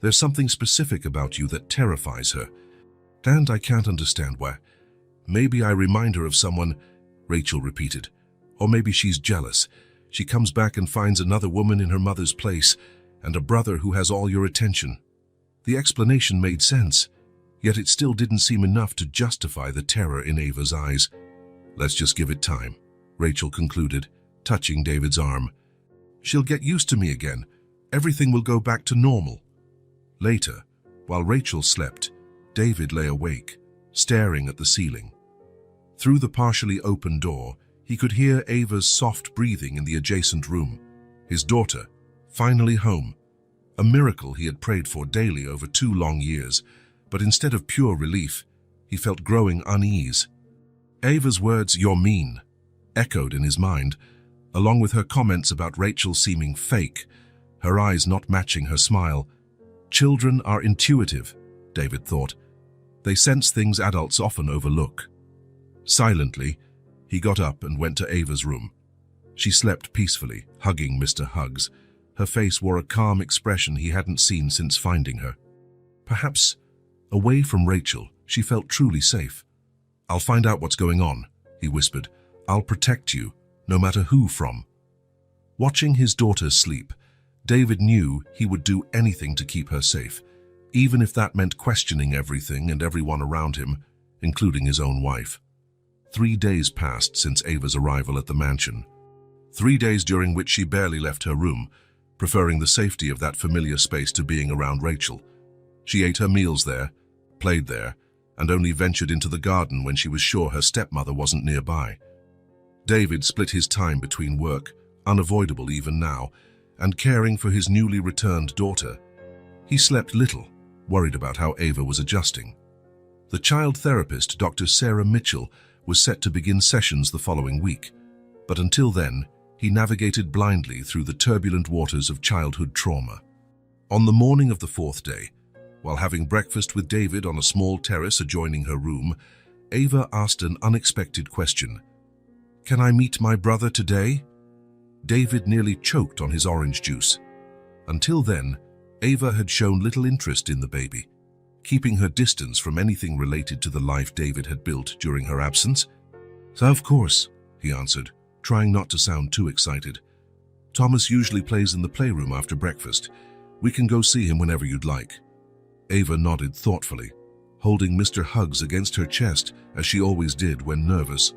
"There's something specific about you that terrifies her. And I can't understand why. Maybe I remind her of someone," Rachel repeated. "Or maybe she's jealous. She comes back and finds another woman in her mother's place, and a brother who has all your attention." The explanation made sense, yet it still didn't seem enough to justify the terror in Ava's eyes. "Let's just give it time," Rachel concluded, touching David's arm. "She'll get used to me again. Everything will go back to normal." Later, while Rachel slept, David lay awake, staring at the ceiling. Through the partially open door, he could hear Ava's soft breathing in the adjacent room. His daughter, finally home. A miracle he had prayed for daily over 2 long years, but instead of pure relief, he felt growing unease. Ava's words, "You're mean," echoed in his mind, along with her comments about Rachel seeming fake, her eyes not matching her smile. Children are intuitive, David thought. They sense things adults often overlook. Silently, he got up and went to Ava's room. She slept peacefully, hugging Mr. Huggs. Her face wore a calm expression he hadn't seen since finding her. Perhaps, away from Rachel, she felt truly safe. "I'll find out what's going on," he whispered. "I'll protect you, no matter who from." Watching his daughter sleep, David knew he would do anything to keep her safe, even if that meant questioning everything and everyone around him, including his own wife. 3 days passed since Ava's arrival at the mansion. 3 days during which she barely left her room, preferring the safety of that familiar space to being around Rachel. She ate her meals there, played there, and only ventured into the garden when she was sure her stepmother wasn't nearby. David split his time between work, unavoidable even now, and caring for his newly returned daughter. He slept little, worried about how Ava was adjusting. The child therapist, Dr. Sarah Mitchell, was set to begin sessions the following week, but until then, he navigated blindly through the turbulent waters of childhood trauma. On the morning of the fourth day, while having breakfast with David on a small terrace adjoining her room, Ava asked an unexpected question. "Can I meet my brother today?" David nearly choked on his orange juice. Until then, Ava had shown little interest in the baby, keeping her distance from anything related to the life David had built during her absence. "So of course," he answered, trying not to sound too excited. "Thomas usually plays in the playroom after breakfast. We can go see him whenever you'd like." Ava nodded thoughtfully, holding Mr. Hugs against her chest as she always did when nervous.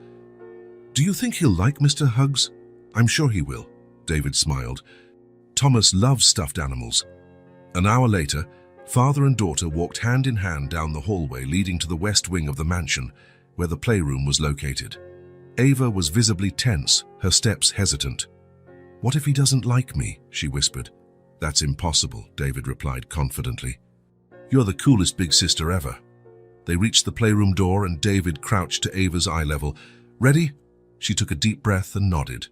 "Do you think he'll like Mr. Hugs?" "I'm sure he will," David smiled. "Thomas loves stuffed animals." An hour later, father and daughter walked hand in hand down the hallway leading to the west wing of the mansion, where the playroom was located. Ava was visibly tense, her steps hesitant. "What if he doesn't like me?" she whispered. "That's impossible," David replied confidently. "You're the coolest big sister ever." They reached the playroom door and David crouched to Ava's eye level. "Ready?" She took a deep breath and nodded.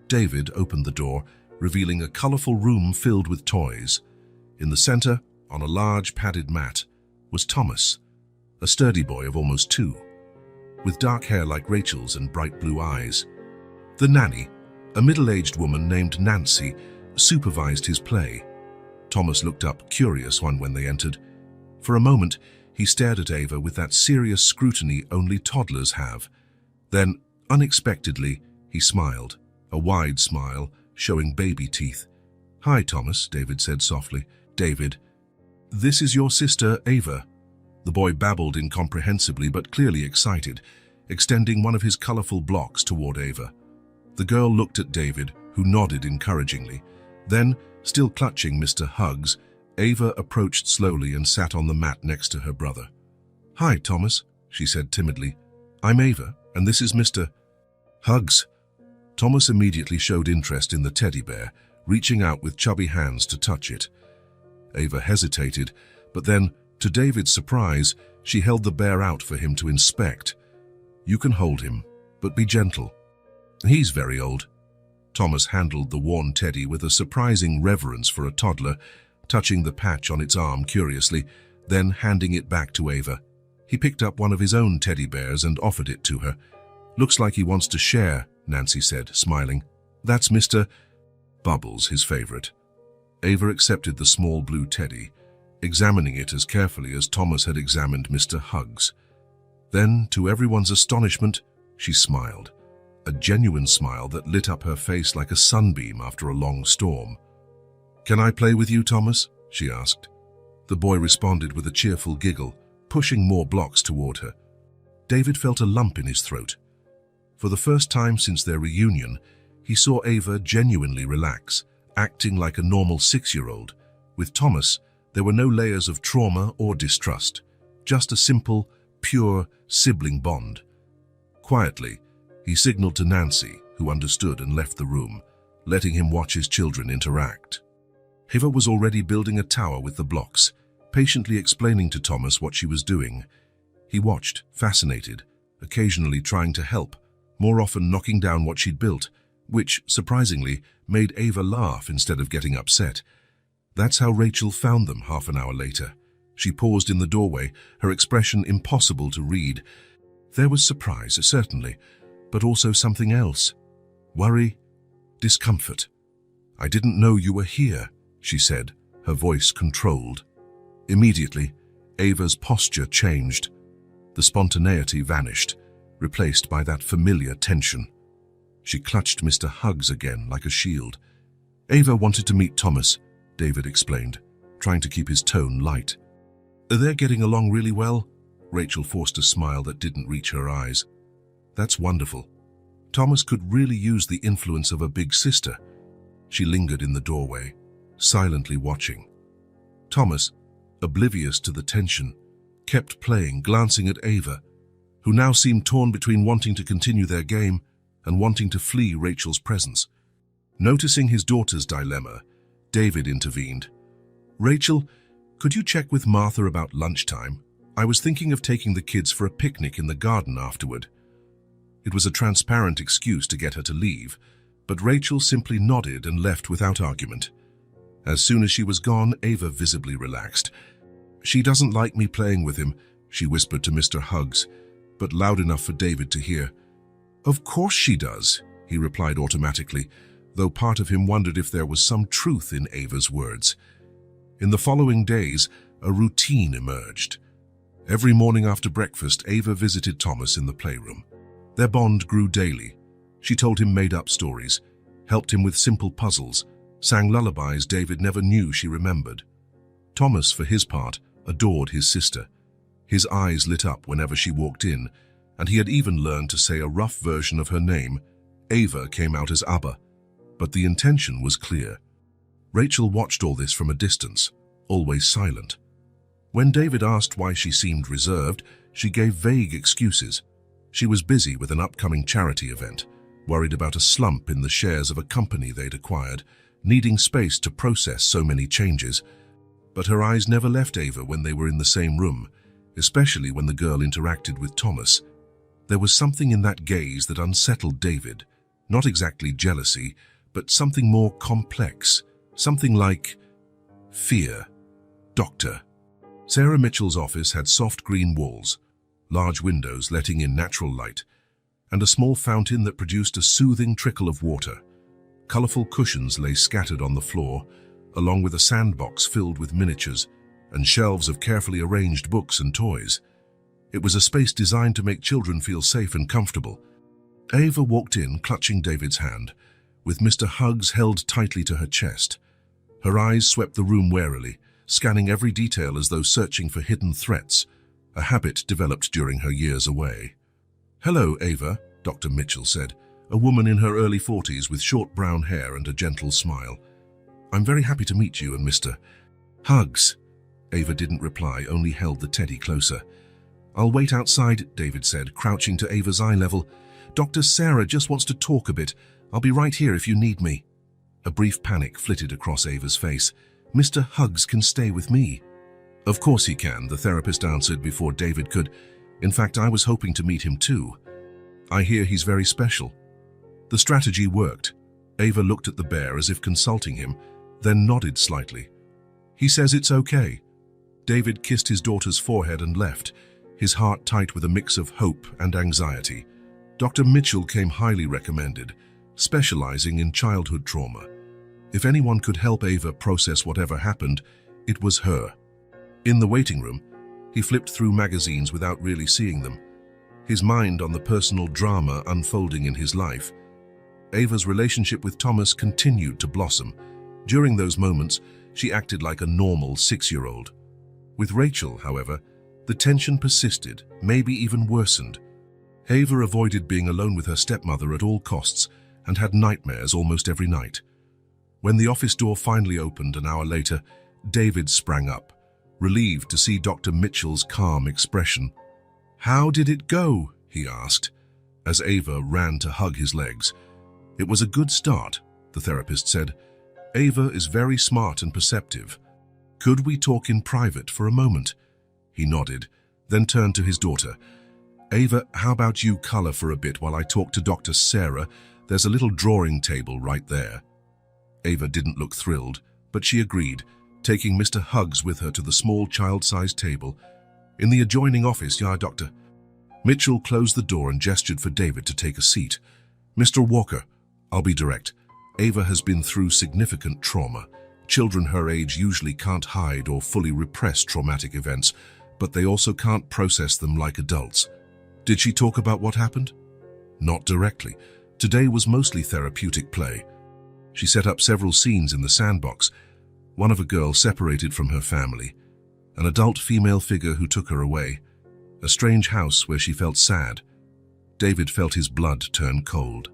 David opened the door, revealing a colorful room filled with toys. In the center, on a large padded mat, was Thomas, a sturdy boy of almost 2, with dark hair like Rachel's and bright blue eyes. The nanny, a middle-aged woman named Nancy, supervised his play. Thomas looked up, curious when they entered. For a moment, he stared at Ava with that serious scrutiny only toddlers have. Then, unexpectedly, he smiled, a wide smile, showing baby teeth. "Hi, Thomas," David said softly. "David, this is your sister, Ava." The boy babbled incomprehensibly but clearly excited, extending one of his colorful blocks toward Ava. The girl looked at David, who nodded encouragingly. Then, still clutching Mr. Hugs, Ava approached slowly and sat on the mat next to her brother. "Hi, Thomas," she said timidly. "I'm Ava, and this is Mr. Hugs." Thomas immediately showed interest in the teddy bear, reaching out with chubby hands to touch it. Ava hesitated, but then, to David's surprise, she held the bear out for him to inspect. "You can hold him, but be gentle. He's very old." Thomas handled the worn teddy with a surprising reverence for a toddler, touching the patch on its arm curiously, then handing it back to Ava. He picked up one of his own teddy bears and offered it to her. "Looks like he wants to share," Nancy said, smiling. "That's Mr. Bubbles, his favorite." Ava accepted the small blue teddy, examining it as carefully as Thomas had examined Mr. Hugs. Then, to everyone's astonishment, she smiled, a genuine smile that lit up her face like a sunbeam after a long storm. "Can I play with you, Thomas?" she asked. The boy responded with a cheerful giggle, pushing more blocks toward her. David felt a lump in his throat. For the first time since their reunion, he saw Ava genuinely relax, acting like a normal 6-year-old. With Thomas, there were no layers of trauma or distrust, just a simple, pure sibling bond. Quietly, he signaled to Nancy, who understood and left the room, letting him watch his children interact. Ava was already building a tower with the blocks, patiently explaining to Thomas what she was doing. He watched, fascinated, occasionally trying to help, more often knocking down what she'd built, which, surprisingly, made Ava laugh instead of getting upset. That's how Rachel found them half an hour later. She paused in the doorway, her expression impossible to read. There was surprise, certainly, but also something else. Worry, discomfort. "I didn't know you were here," she said, her voice controlled. Immediately, Ava's posture changed. The spontaneity vanished, replaced by that familiar tension. She clutched Mr. Hugs again like a shield. "Ava wanted to meet Thomas," David explained, trying to keep his tone light. "They're getting along really well?" Rachel forced a smile that didn't reach her eyes. "That's wonderful. Thomas could really use the influence of a big sister." She lingered in the doorway, silently watching. Thomas, oblivious to the tension, kept playing, glancing at Ava, who now seemed torn between wanting to continue their game and wanting to flee Rachel's presence. Noticing his daughter's dilemma, David intervened. "Rachel, could you check with Martha about lunchtime? I was thinking of taking the kids for a picnic in the garden afterward." It was a transparent excuse to get her to leave, but Rachel simply nodded and left without argument. As soon as she was gone, Ava visibly relaxed. "She doesn't like me playing with him," she whispered to Mr. Huggs, but loud enough for David to hear. "Of course she does," he replied automatically, though part of him wondered if there was some truth in Ava's words. In the following days, a routine emerged. Every morning after breakfast, Ava visited Thomas in the playroom. Their bond grew daily. She told him made-up stories, helped him with simple puzzles, sang lullabies David never knew she remembered. Thomas, for his part, adored his sister. His eyes lit up whenever she walked in, and he had even learned to say a rough version of her name. Ava came out as Abba, but the intention was clear. Rachel watched all this from a distance, always silent. When David asked why she seemed reserved, she gave vague excuses. She was busy with an upcoming charity event, worried about a slump in the shares of a company they'd acquired, needing space to process so many changes. But her eyes never left Ava when they were in the same room, especially when the girl interacted with Thomas. There was something in that gaze that unsettled David, not exactly jealousy, but something more complex, something like fear. Doctor. Sarah Mitchell's office had soft green walls, large windows letting in natural light, and a small fountain that produced a soothing trickle of water. Colorful cushions lay scattered on the floor, along with a sandbox filled with miniatures and shelves of carefully arranged books and toys. It was a space designed to make children feel safe and comfortable. Ava walked in, clutching David's hand, with Mr. Huggs held tightly to her chest. Her eyes swept the room warily, scanning every detail as though searching for hidden threats, a habit developed during her years away. "Hello, Ava," Dr. Mitchell said, a woman in her early 40s with short brown hair and a gentle smile. "I'm very happy to meet you and Mr. Huggs." Ava didn't reply, only held the teddy closer. "I'll wait outside," David said, crouching to Ava's eye level. "Dr. Sarah just wants to talk a bit. I'll be right here if you need me." A brief panic flitted across Ava's face. "Mr. Huggs can stay with me." "Of course he can," the therapist answered before David could. "In fact, I was hoping to meet him too. I hear he's very special." The strategy worked. Ava looked at the bear as if consulting him, then nodded slightly. "He says it's okay." David kissed his daughter's forehead and left, his heart tight with a mix of hope and anxiety. Dr. Mitchell came highly recommended, specializing in childhood trauma. If anyone could help Ava process whatever happened, it was her. In the waiting room, he flipped through magazines without really seeing them, his mind on the personal drama unfolding in his life. Ava's relationship with Thomas continued to blossom. During those moments, she acted like a normal 6-year-old. With Rachel, however, the tension persisted, maybe even worsened. Ava avoided being alone with her stepmother at all costs and had nightmares almost every night. When the office door finally opened an hour later, David sprang up, relieved to see Dr. Mitchell's calm expression. "How did it go?" he asked, as Ava ran to hug his legs. "It was a good start," the therapist said. "Ava is very smart and perceptive. Could we talk in private for a moment?" He nodded, then turned to his daughter. "Ava, how about you color for a bit while I talk to Dr. Sarah? There's a little drawing table right there." Ava didn't look thrilled, but she agreed, taking Mr. Huggs with her to the small child-sized table. "In the adjoining office, yeah, Doctor." Mitchell closed the door and gestured for David to take a seat. "Mr. Walker, I'll be direct. Ava has been through significant trauma. Children her age usually can't hide or fully repress traumatic events, but they also can't process them like adults." "Did she talk about what happened?" "Not directly. Today was mostly therapeutic play. She set up several scenes in the sandbox. One of a girl separated from her family, an adult female figure who took her away, a strange house where she felt sad." David felt his blood turn cold.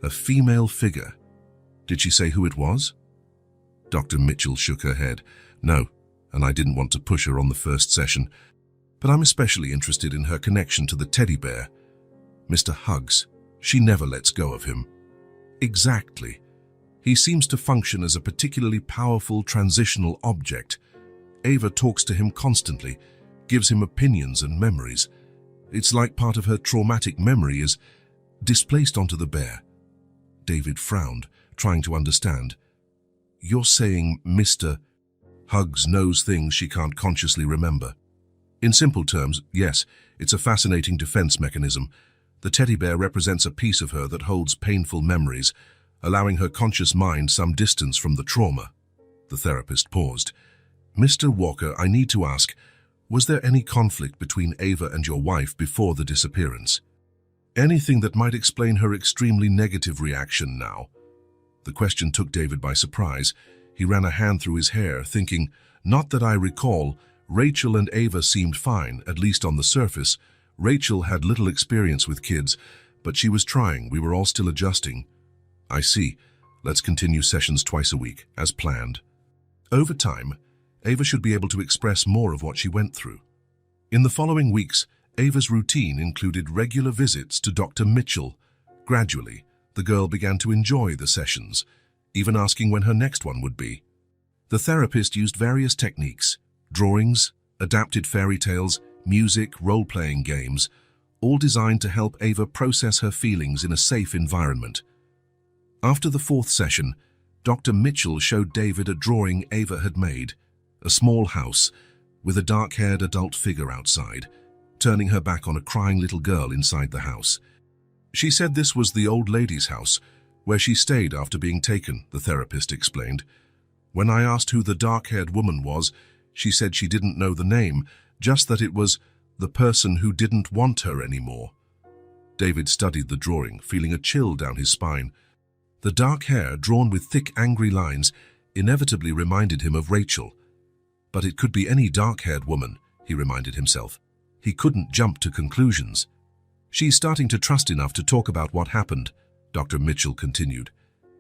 A female figure. Did she say who it was? Dr. Mitchell shook her head. "No, and I didn't want to push her on the first session, but I'm especially interested in her connection to the teddy bear." "Mr. Huggs," She never lets go of him. Exactly. He seems to function as a particularly powerful transitional object. Ava talks to him constantly, gives him opinions and memories. It's like part of her traumatic memory is displaced onto the bear. David frowned, trying to understand. You're saying Mr. Hugs knows things she can't consciously remember. In simple terms, yes, it's a fascinating defense mechanism. The teddy bear represents a piece of her that holds painful memories, allowing her conscious mind some distance from the trauma. The therapist paused. Mr. Walker, I need to ask, was there any conflict between Ava and your wife before the disappearance? Anything that might explain her extremely negative reaction now? The question took David by surprise. He ran a hand through his hair, thinking, not that I recall. Rachel and Ava seemed fine, at least on the surface. Rachel had little experience with kids, but she was trying. We were all still adjusting. I see. Let's continue sessions twice a week, as planned. Over time, Ava should be able to express more of what she went through. In the following weeks, Ava's routine included regular visits to Dr. Mitchell. Gradually, the girl began to enjoy the sessions, even asking when her next one would be. The therapist used various techniques, drawings, adapted fairy tales, music, role-playing games, all designed to help Ava process her feelings in a safe environment. After the fourth session, Dr. Mitchell showed David a drawing Ava had made, a small house with a dark-haired adult figure outside, turning her back on a crying little girl inside the house. She said this was the old lady's house, where she stayed after being taken, the therapist explained. When I asked who the dark-haired woman was, she said she didn't know the name, just that it was the person who didn't want her anymore. David studied the drawing, feeling a chill down his spine. The dark hair, drawn with thick, angry lines, inevitably reminded him of Rachel. But it could be any dark-haired woman, he reminded himself. He couldn't jump to conclusions. She's starting to trust enough to talk about what happened, Dr. Mitchell continued.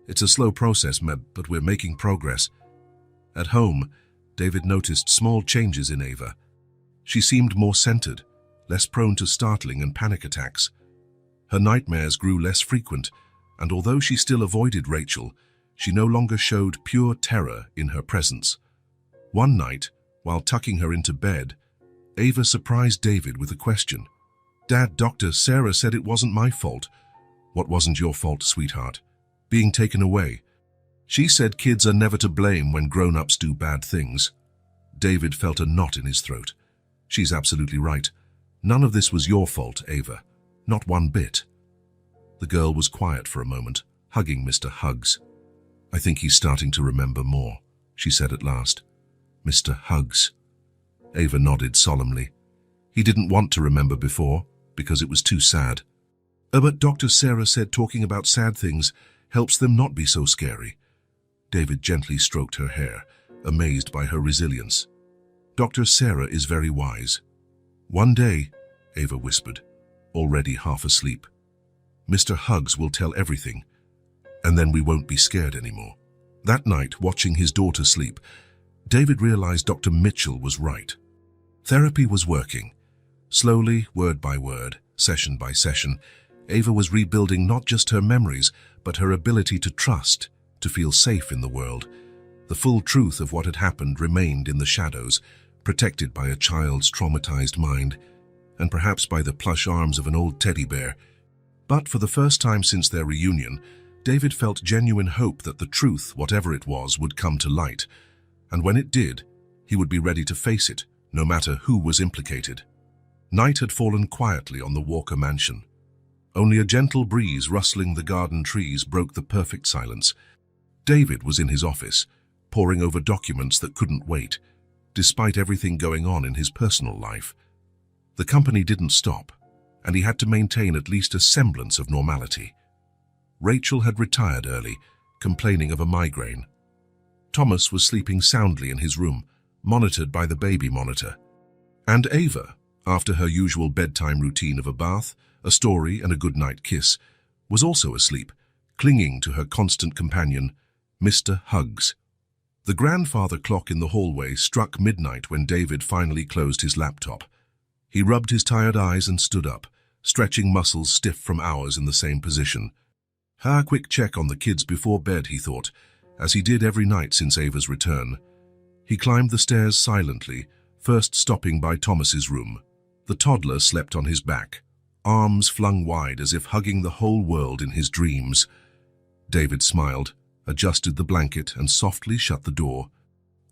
It's a slow process, but we're making progress. At home, David noticed small changes in Ava. She seemed more centered, less prone to startling and panic attacks. Her nightmares grew less frequent, and although she still avoided Rachel, she no longer showed pure terror in her presence. One night, while tucking her into bed, Ava surprised David with a question. Dad, Dr. Sarah said it wasn't my fault. What wasn't your fault, sweetheart? Being taken away. She said kids are never to blame when grown-ups do bad things. David felt a knot in his throat. She's absolutely right. None of this was your fault, Ava. Not one bit. The girl was quiet for a moment, hugging Mr. Hugs. I think he's starting to remember more, she said at last. Mr. Hugs. Ava nodded solemnly. He didn't want to remember before, because it was too sad. But Dr. Sarah said talking about sad things helps them not be so scary. David gently stroked her hair, amazed by her resilience. Dr. Sarah is very wise. One day, Ava whispered, already half asleep, Mr. Hugs will tell everything, and then we won't be scared anymore. That night, watching his daughter sleep, David realized Dr. Mitchell was right. Therapy was working. Slowly, word by word, session by session, Ava was rebuilding not just her memories, but her ability to trust, to feel safe in the world. The full truth of what had happened remained in the shadows, protected by a child's traumatized mind, and perhaps by the plush arms of an old teddy bear. But for the first time since their reunion, David felt genuine hope that the truth, whatever it was, would come to light. And when it did, he would be ready to face it, no matter who was implicated. Night had fallen quietly on the Walker mansion. Only a gentle breeze rustling the garden trees broke the perfect silence. David was in his office, poring over documents that couldn't wait, despite everything going on in his personal life. The company didn't stop, and he had to maintain at least a semblance of normality. Rachel had retired early, complaining of a migraine. Thomas was sleeping soundly in his room, monitored by the baby monitor. And Ava, after her usual bedtime routine of a bath, a story and a good-night kiss, was also asleep, clinging to her constant companion, Mr. Hugs. The grandfather clock in the hallway struck midnight when David finally closed his laptop. He rubbed his tired eyes and stood up, stretching muscles stiff from hours in the same position. Quick check on the kids before bed, he thought, as he did every night since Ava's return. He climbed the stairs silently, first stopping by Thomas's room. The toddler slept on his back, arms flung wide as if hugging the whole world in his dreams. David smiled, adjusted the blanket, and softly shut the door.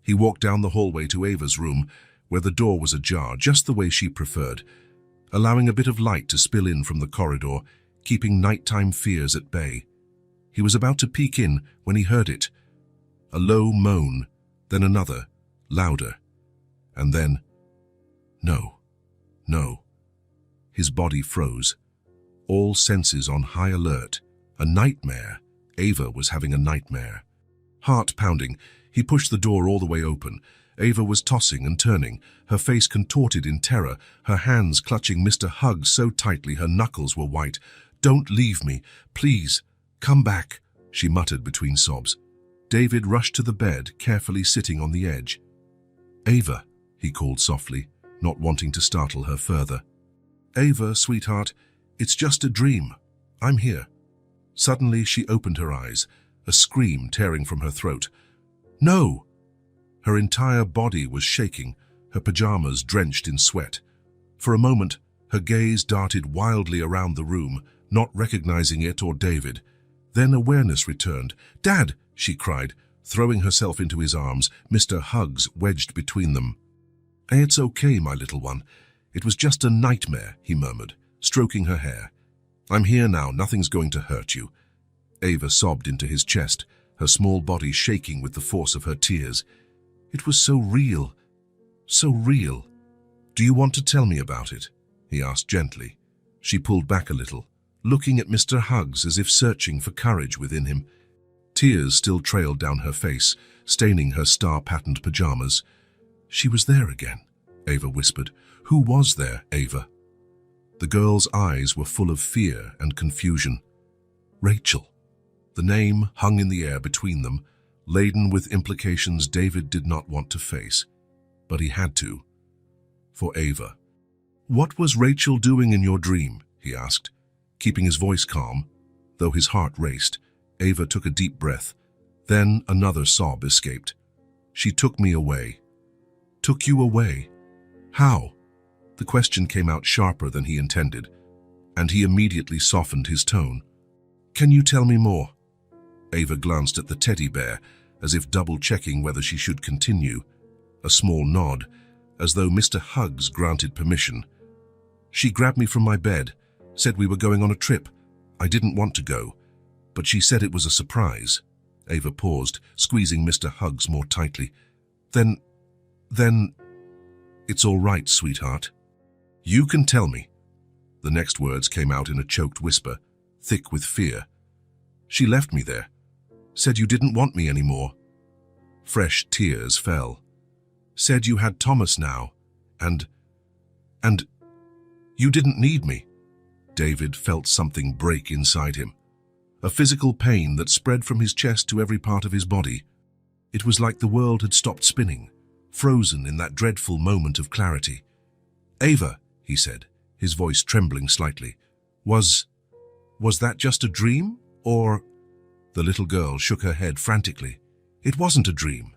He walked down the hallway to Ava's room, where the door was ajar, just the way she preferred, allowing a bit of light to spill in from the corridor, keeping nighttime fears at bay. He was about to peek in when he heard it. A low moan, then another, louder, and then, no. His body froze, all senses on high alert. A nightmare. Ava was having a nightmare. Heart pounding, he pushed the door all the way open. Ava was tossing and turning, her face contorted in terror, her hands clutching Mr. Huggs so tightly her knuckles were white. "Don't leave me, please, come back," she muttered between sobs. David rushed to the bed, carefully sitting on the edge. "Ava," he called softly, not wanting to startle her further. "Ava, sweetheart, it's just a dream. I'm here." Suddenly she opened her eyes, a scream tearing from her throat. "No!" Her entire body was shaking, her pajamas drenched in sweat. For a moment, her gaze darted wildly around the room, not recognizing it or David. Then awareness returned. "Dad!" she cried, throwing herself into his arms, Mr. Huggs wedged between them. "It's okay, my little one. It was just a nightmare," he murmured, stroking her hair. "I'm here now, nothing's going to hurt you." Ava sobbed into his chest, her small body shaking with the force of her tears. "It was so real, so real." "Do you want to tell me about it?" he asked gently. She pulled back a little, looking at Mr. Huggs as if searching for courage within him. Tears still trailed down her face, staining her star-patterned pajamas. "She was there again," Ava whispered. "Who was there, Ava?" The girl's eyes were full of fear and confusion. "Rachel." The name hung in the air between them, laden with implications David did not want to face. But he had to. For Ava. "What was Rachel doing in your dream?" he asked, keeping his voice calm, though his heart raced. Ava took a deep breath. Then another sob escaped. "She took me away." "Took you away? How?" The question came out sharper than he intended, and he immediately softened his tone. "Can you tell me more?" Ava glanced at the teddy bear, as if double-checking whether she should continue. A small nod, as though Mr. Huggs granted permission. "She grabbed me from my bed, said we were going on a trip. I didn't want to go, but she said it was a surprise." Ava paused, squeezing Mr. Huggs more tightly. Then, "It's all right, sweetheart. You can tell me." The next words came out in a choked whisper, thick with fear. "She left me there. Said you didn't want me anymore." Fresh tears fell. "Said you had Thomas now, and you didn't need me." David felt something break inside him, a physical pain that spread from his chest to every part of his body. It was like the world had stopped spinning, frozen in that dreadful moment of clarity. "Ava," he said, his voice trembling slightly, Was that just a dream, or—" The little girl shook her head frantically. "It wasn't a dream.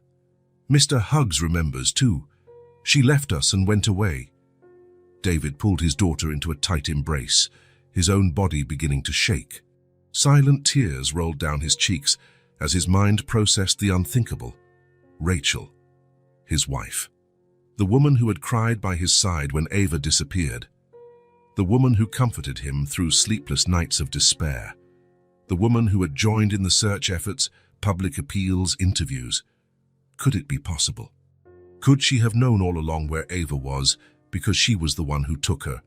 Mr. Huggs remembers too. She left us and went away." David pulled his daughter into a tight embrace, his own body beginning to shake. Silent tears rolled down his cheeks as his mind processed the unthinkable. Rachel, his wife. The woman who had cried by his side when Ava disappeared. The woman who comforted him through sleepless nights of despair. The woman who had joined in the search efforts, public appeals, interviews. Could it be possible? Could she have known all along where Ava was, because she was the one who took her?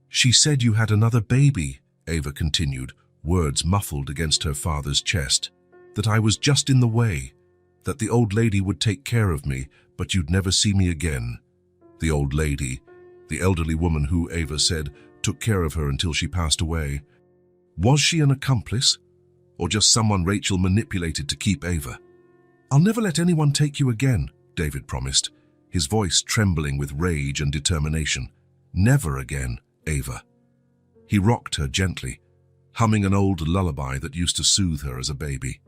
"She said you had another baby," Ava continued, words muffled against her father's chest. "That I was just in the way. That the old lady would take care of me, but you'd never see me again." The old lady, the elderly woman who, Ava said, took care of her until she passed away. Was she an accomplice, or just someone Rachel manipulated to keep Ava? "I'll never let anyone take you again," David promised, his voice trembling with rage and determination. "Never again, Ava." He rocked her gently, humming an old lullaby that used to soothe her as a baby.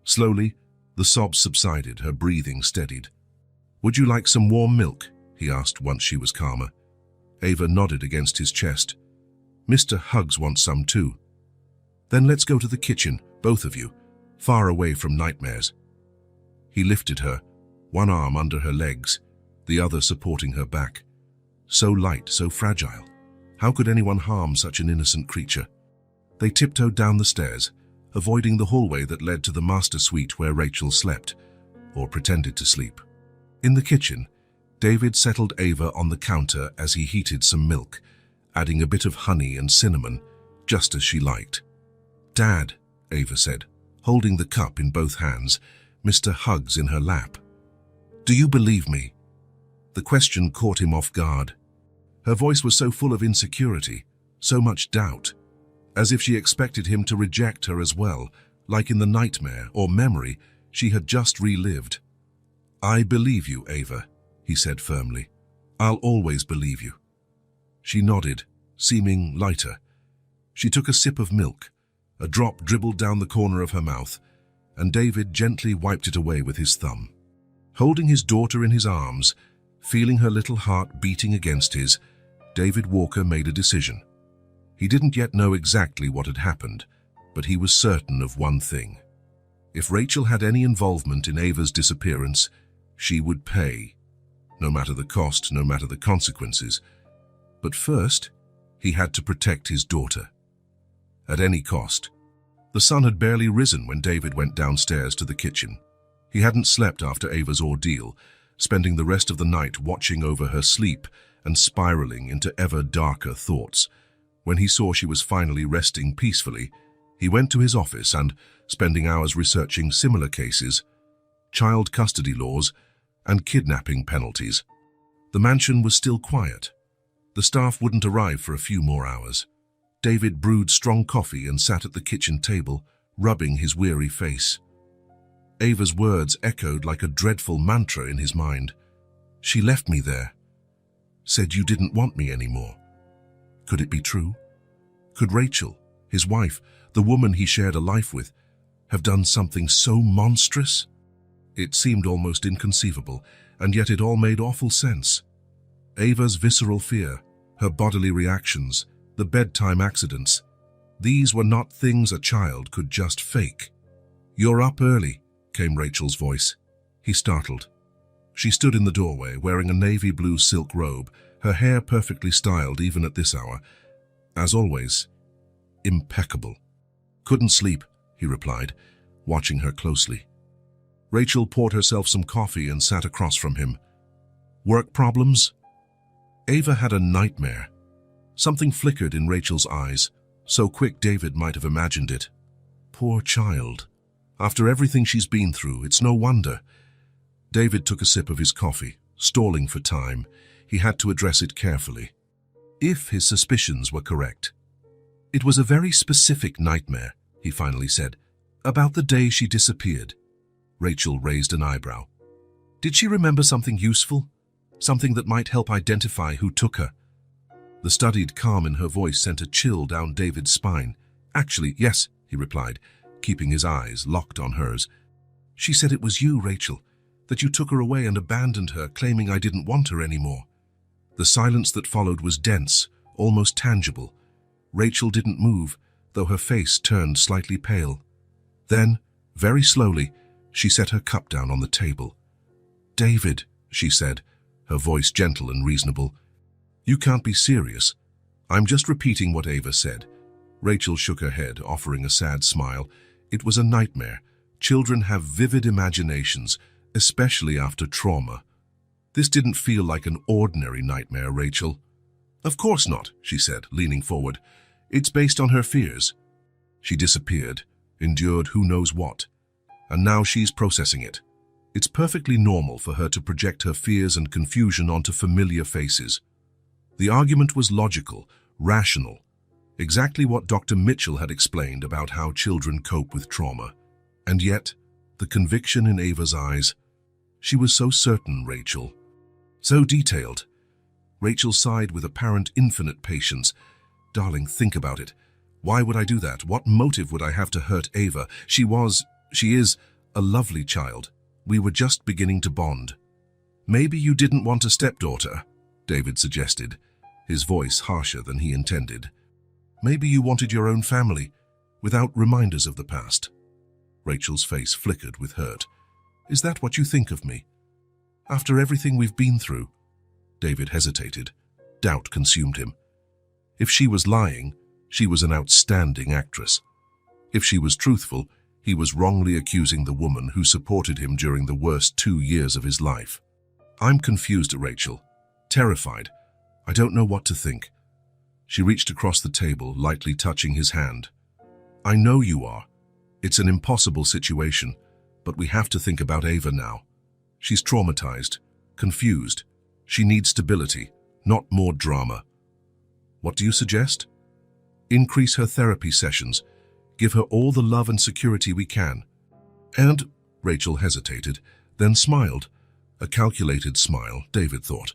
Slowly, the sobs subsided, her breathing steadied. "Would you like some warm milk?" he asked once she was calmer. Ava nodded against his chest. "Mr. Huggs wants some too." "Then let's go to the kitchen, both of you, far away from nightmares." He lifted her, one arm under her legs, the other supporting her back. So light, so fragile. How could anyone harm such an innocent creature? They tiptoed down the stairs, avoiding the hallway that led to the master suite where Rachel slept, or pretended to sleep. In the kitchen, David settled Ava on the counter as he heated some milk, adding a bit of honey and cinnamon, just as she liked. "Dad," Ava said, holding the cup in both hands, Mr. Huggs in her lap. "Do you believe me?" The question caught him off guard. Her voice was so full of insecurity, so much doubt, as if she expected him to reject her as well, like in the nightmare or memory she had just relived. "I believe you, Ava," he said firmly. "I'll always believe you." She nodded, seeming lighter. She took a sip of milk. A drop dribbled down the corner of her mouth, and David gently wiped it away with his thumb. Holding his daughter in his arms, feeling her little heart beating against his, David Walker made a decision. He didn't yet know exactly what had happened, but he was certain of one thing. If Rachel had any involvement in Ava's disappearance, she would pay. No matter the cost, no matter the consequences. But first, he had to protect his daughter. At any cost. The sun had barely risen when David went downstairs to the kitchen. He hadn't slept after Ava's ordeal, spending the rest of the night watching over her sleep and spiraling into ever darker thoughts. When he saw she was finally resting peacefully, he went to his office and, spending hours researching similar cases, child custody laws, and kidnapping penalties. The mansion was still quiet. The staff wouldn't arrive for a few more hours. David brewed strong coffee and sat at the kitchen table, rubbing his weary face. Ava's words echoed like a dreadful mantra in his mind. "She left me there. Said you didn't want me anymore." Could it be true? Could Rachel, his wife, the woman he shared a life with, have done something so monstrous? It seemed almost inconceivable, and yet it all made awful sense. Ava's visceral fear, her bodily reactions, the bedtime accidents, these were not things a child could just fake. "You're up early," came Rachel's voice. He startled. She stood in the doorway, wearing a navy blue silk robe, her hair perfectly styled even at this hour. As always, impeccable. "Couldn't sleep," he replied, watching her closely. Rachel poured herself some coffee and sat across from him. "Work problems?" Ava had a nightmare. Something flickered in Rachel's eyes, so quick David might have imagined it. Poor child. After everything she's been through, it's no wonder. David took a sip of his coffee, stalling for time. He had to address it carefully. If his suspicions were correct. "It was a very specific nightmare," he finally said, "about the day she disappeared." Rachel raised an eyebrow. "Did she remember something useful? Something that might help identify who took her?" The studied calm in her voice sent a chill down David's spine. "Actually, yes," he replied, keeping his eyes locked on hers. "She said it was you, Rachel, that you took her away and abandoned her, claiming I didn't want her anymore." The silence that followed was dense, almost tangible. Rachel didn't move, though her face turned slightly pale. Then, very slowly, she set her cup down on the table. "David," she said, her voice gentle and reasonable, "you can't be serious. I'm just repeating what Ava said." Rachel shook her head, offering a sad smile. It was a nightmare. Children have vivid imaginations, especially after trauma. "This didn't feel like an ordinary nightmare, Rachel." "Of course not," she said, leaning forward. "It's based on her fears. She disappeared, endured who knows what, and now she's processing it. It's perfectly normal for her to project her fears and confusion onto familiar faces." The argument was logical, rational, exactly what Dr. Mitchell had explained about how children cope with trauma. And yet, the conviction in Ava's eyes. She was so certain, Rachel. So detailed. Rachel sighed with apparent infinite patience. Darling, think about it. Why would I do that? What motive would I have to hurt Ava? She is a lovely child. We were just beginning to bond. Maybe you didn't want a stepdaughter, David suggested, his voice harsher than he intended. Maybe you wanted your own family, without reminders of the past. Rachel's face flickered with hurt. Is that what you think of me? After everything we've been through? David hesitated. Doubt consumed him. If she was lying, she was an outstanding actress. If she was truthful, he was wrongly accusing the woman who supported him during the worst 2 years of his life. I'm confused, Rachel. Terrified. I don't know what to think. She reached across the table, lightly touching his hand. I know you are. It's an impossible situation, but we have to think about Ava now. She's traumatized, confused. She needs stability, not more drama. What do you suggest? Increase her therapy sessions. Give her all the love and security we can. And, Rachel hesitated, then smiled. A calculated smile, David thought.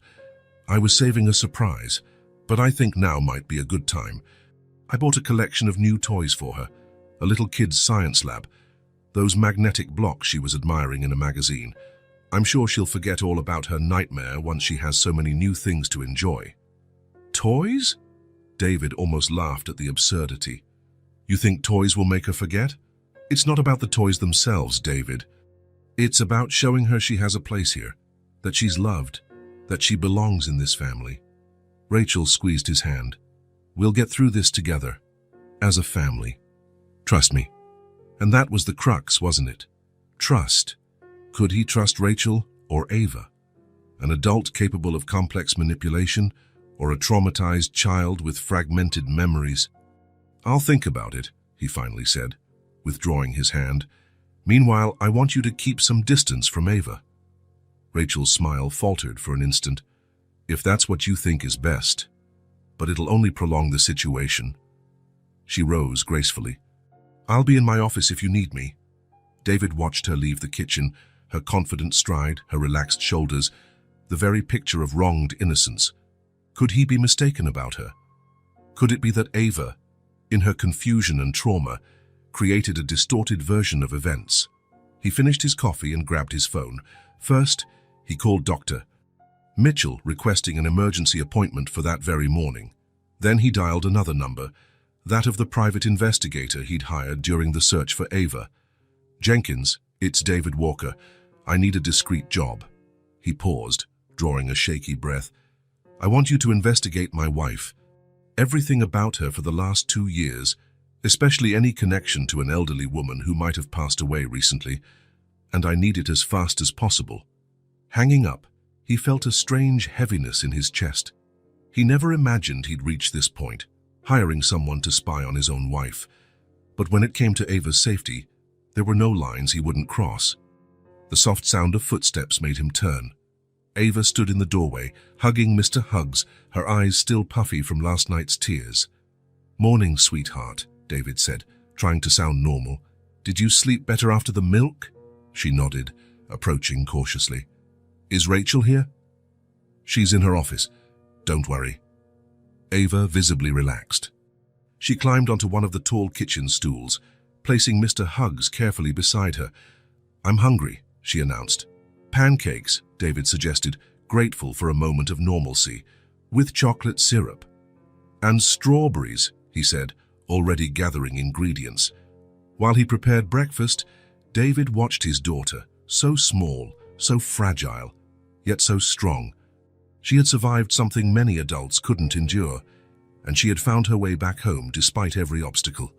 I was saving a surprise, but I think now might be a good time. I bought a collection of new toys for her, a little kid's science lab, those magnetic blocks she was admiring in a magazine. I'm sure she'll forget all about her nightmare once she has so many new things to enjoy. Toys? David almost laughed at the absurdity. You think toys will make her forget? It's not about the toys themselves, David. It's about showing her she has a place here, that she's loved, that she belongs in this family. Rachel squeezed his hand. We'll get through this together, as a family. Trust me. And that was the crux, wasn't it? Trust. Could he trust Rachel or Ava? An adult capable of complex manipulation, or a traumatized child with fragmented memories? I'll think about it, he finally said, withdrawing his hand. Meanwhile, I want you to keep some distance from Ava. Rachel's smile faltered for an instant. If that's what you think is best. But it'll only prolong the situation. She rose gracefully. I'll be in my office if you need me. David watched her leave the kitchen, her confident stride, her relaxed shoulders, the very picture of wronged innocence. Could he be mistaken about her? Could it be that Ava, in her confusion and trauma, created a distorted version of events? He finished his coffee and grabbed his phone. First, he called Dr. Mitchell, requesting an emergency appointment for that very morning. Then he dialed another number, that of the private investigator he'd hired during the search for Ava. Jenkins, it's David Walker. I need a discreet job. He paused, drawing a shaky breath. I want you to investigate my wife. Everything about her for the last 2 years, especially any connection to an elderly woman who might have passed away recently, and I need it as fast as possible. Hanging up, he felt a strange heaviness in his chest. He never imagined he'd reach this point, hiring someone to spy on his own wife. But when it came to Ava's safety, there were no lines he wouldn't cross. The soft sound of footsteps made him turn. Ava stood in the doorway, hugging Mr. Huggs, her eyes still puffy from last night's tears. Morning, sweetheart, David said, trying to sound normal. Did you sleep better after the milk? She nodded, approaching cautiously. Is Rachel here? She's in her office. Don't worry. Ava visibly relaxed. She climbed onto one of the tall kitchen stools, placing Mr. Huggs carefully beside her. I'm hungry, she announced. Pancakes, David suggested, grateful for a moment of normalcy, with chocolate syrup. And strawberries, he said, already gathering ingredients. While he prepared breakfast, David watched his daughter, so small, so fragile, yet so strong. She had survived something many adults couldn't endure, and she had found her way back home despite every obstacle.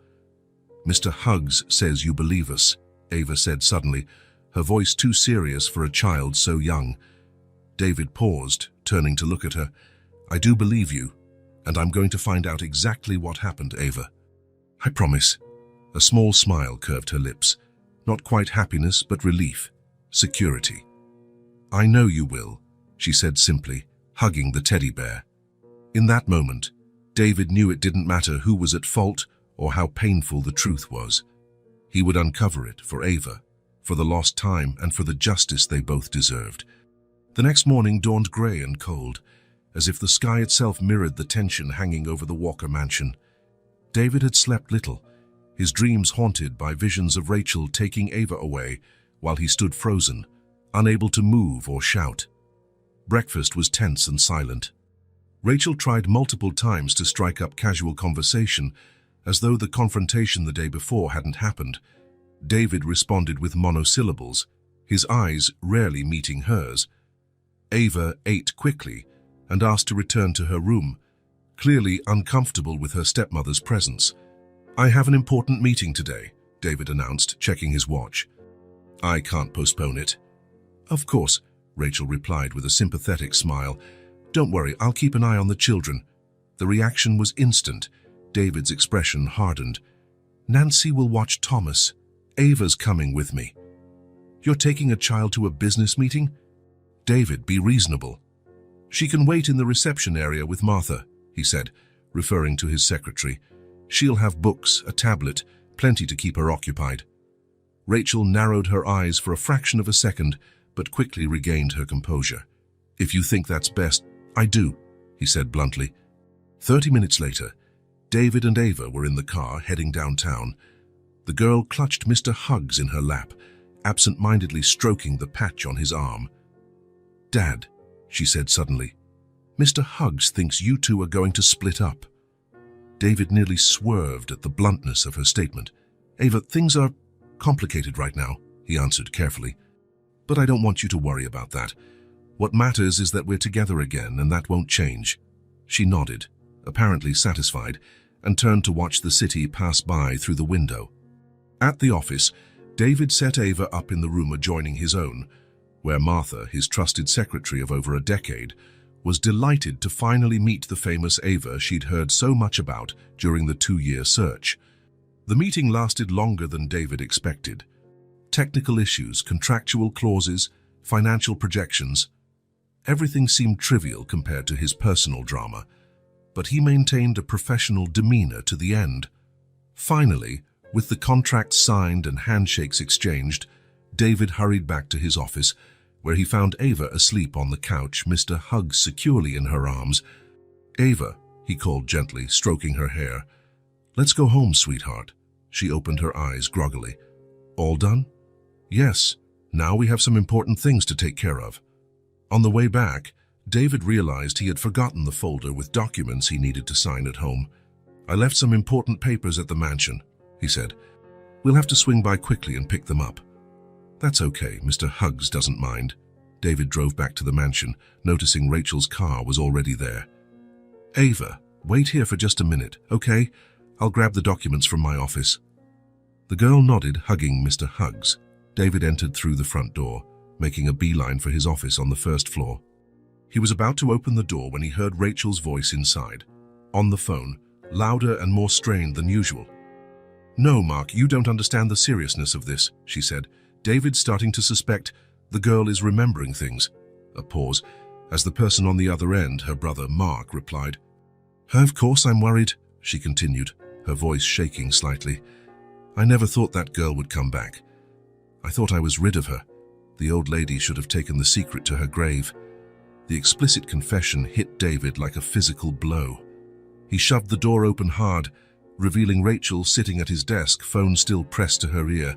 Mr. Huggs says you believe us, Ava said suddenly, her voice too serious for a child so young. David paused, turning to look at her. I do believe you, and I'm going to find out exactly what happened, Ava. I promise. A small smile curved her lips. Not quite happiness, but relief. Security. I know you will, she said simply, hugging the teddy bear. In that moment, David knew it didn't matter who was at fault or how painful the truth was. He would uncover it for Ava, for the lost time and for the justice they both deserved. The next morning dawned grey and cold, as if the sky itself mirrored the tension hanging over the Walker mansion. David had slept little, his dreams haunted by visions of Rachel taking Ava away while he stood frozen, unable to move or shout. Breakfast was tense and silent. Rachel tried multiple times to strike up casual conversation, as though the confrontation the day before hadn't happened. David responded with monosyllables, his eyes rarely meeting hers. Ava ate quickly and asked to return to her room, clearly uncomfortable with her stepmother's presence. "I have an important meeting today," David announced, checking his watch. "I can't postpone it." "Of course," Rachel replied with a sympathetic smile. "Don't worry, I'll keep an eye on the children." The reaction was instant. David's expression hardened. "Nancy will watch Thomas. Ava's coming with me." "You're taking a child to a business meeting?" "David, be reasonable." "She can wait in the reception area with Martha," he said, referring to his secretary. "She'll have books, a tablet, plenty to keep her occupied." Rachel narrowed her eyes for a fraction of a second, but quickly regained her composure. "If you think that's best, I do," he said bluntly. 30 minutes later, David and Ava were in the car heading downtown. The girl clutched Mr. Huggs in her lap, absent-mindedly stroking the patch on his arm. "Dad," she said suddenly, "Mr. Huggs thinks you two are going to split up." David nearly swerved at the bluntness of her statement. "Ava, things are complicated right now," he answered carefully. "But I don't want you to worry about that. What matters is that we're together again, and that won't change." She nodded, apparently satisfied, and turned to watch the city pass by through the window. At the office, David set Ava up in the room adjoining his own, where Martha, his trusted secretary of over a decade, was delighted to finally meet the famous Ava she'd heard so much about during the 2-year search. The meeting lasted longer than David expected. Technical issues, contractual clauses, financial projections. Everything seemed trivial compared to his personal drama, but he maintained a professional demeanor to the end. Finally, with the contracts signed and handshakes exchanged, David hurried back to his office, where he found Ava asleep on the couch, Mr. Huggs securely in her arms. "Ava," he called gently, stroking her hair. "Let's go home, sweetheart." She opened her eyes groggily. "All done?" "Yes. Now we have some important things to take care of." On the way back, David realized he had forgotten the folder with documents he needed to sign at home. "I left some important papers at the mansion," he said. "We'll have to swing by quickly and pick them up." "That's okay, Mr. Huggs doesn't mind." David drove back to the mansion, noticing Rachel's car was already there. "Ava, wait here for just a minute, okay? I'll grab the documents from my office." The girl nodded, hugging Mr. Huggs. David entered through the front door, making a beeline for his office on the first floor. He was about to open the door when he heard Rachel's voice inside, on the phone, louder and more strained than usual. "No, Mark, you don't understand the seriousness of this," she said. David starting to suspect the girl is remembering things. A pause, as the person on the other end, her brother Mark, replied. "Of course I'm worried," she continued, her voice shaking slightly. "I never thought that girl would come back. I thought I was rid of her. The old lady should have taken the secret to her grave." The explicit confession hit David like a physical blow. He shoved the door open hard, revealing Rachel sitting at his desk, phone still pressed to her ear.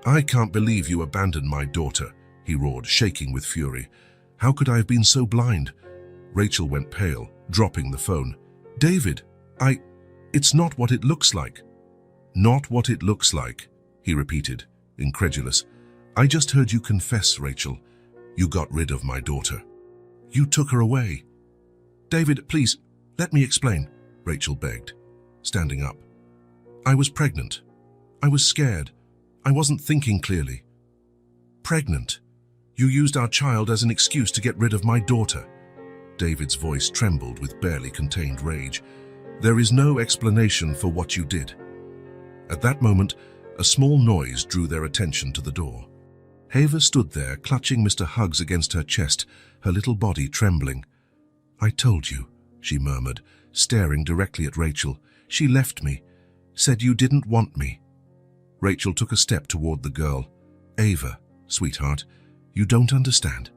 "I can't believe you abandoned my daughter," he roared, shaking with fury. "How could I have been so blind?" Rachel went pale, dropping the phone. "David, it's not what it looks like." "Not what it looks like," he repeated, incredulous. "I just heard you confess, Rachel. You got rid of my daughter. You took her away." "David, please, let me explain," Rachel begged, standing up. "I was pregnant. I was scared. I wasn't thinking clearly." "Pregnant? You used our child as an excuse to get rid of my daughter." David's voice trembled with barely contained rage. "There is no explanation for what you did." At that moment, a small noise drew their attention to the door. Ava stood there, clutching Mr. Huggs against her chest, her little body trembling. "I told you," she murmured, staring directly at Rachel. "She left me, said you didn't want me." Rachel took a step toward the girl. "Ava, sweetheart, you don't understand."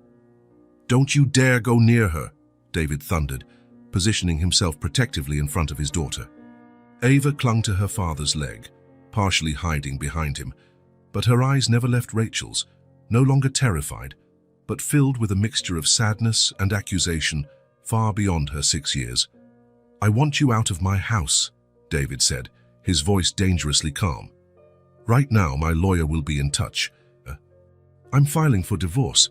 "Don't you dare go near her," David thundered, positioning himself protectively in front of his daughter. Ava clung to her father's leg, partially hiding behind him, but her eyes never left Rachel's, no longer terrified, but filled with a mixture of sadness and accusation far beyond her 6 years. "I want you out of my house," David said, his voice dangerously calm. "Right now, my lawyer will be in touch. I'm filing for divorce."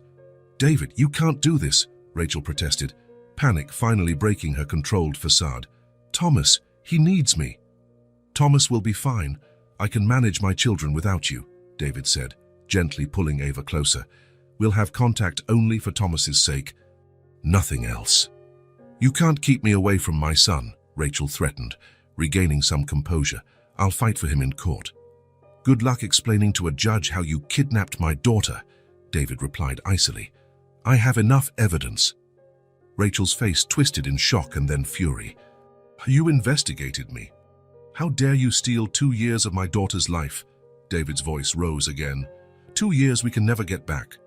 "David, you can't do this," Rachel protested, panic finally breaking her controlled facade. "Thomas, he needs me." "Thomas will be fine. I can manage my children without you," David said, gently pulling Ava closer. "We'll have contact only for Thomas's sake. Nothing else." "You can't keep me away from my son," Rachel threatened, regaining some composure. "I'll fight for him in court." "Good luck explaining to a judge how you kidnapped my daughter," David replied icily. "I have enough evidence." Rachel's face twisted in shock and then fury. "You investigated me. How dare you steal 2 years of my daughter's life?" David's voice rose again. 2 years we can never get back."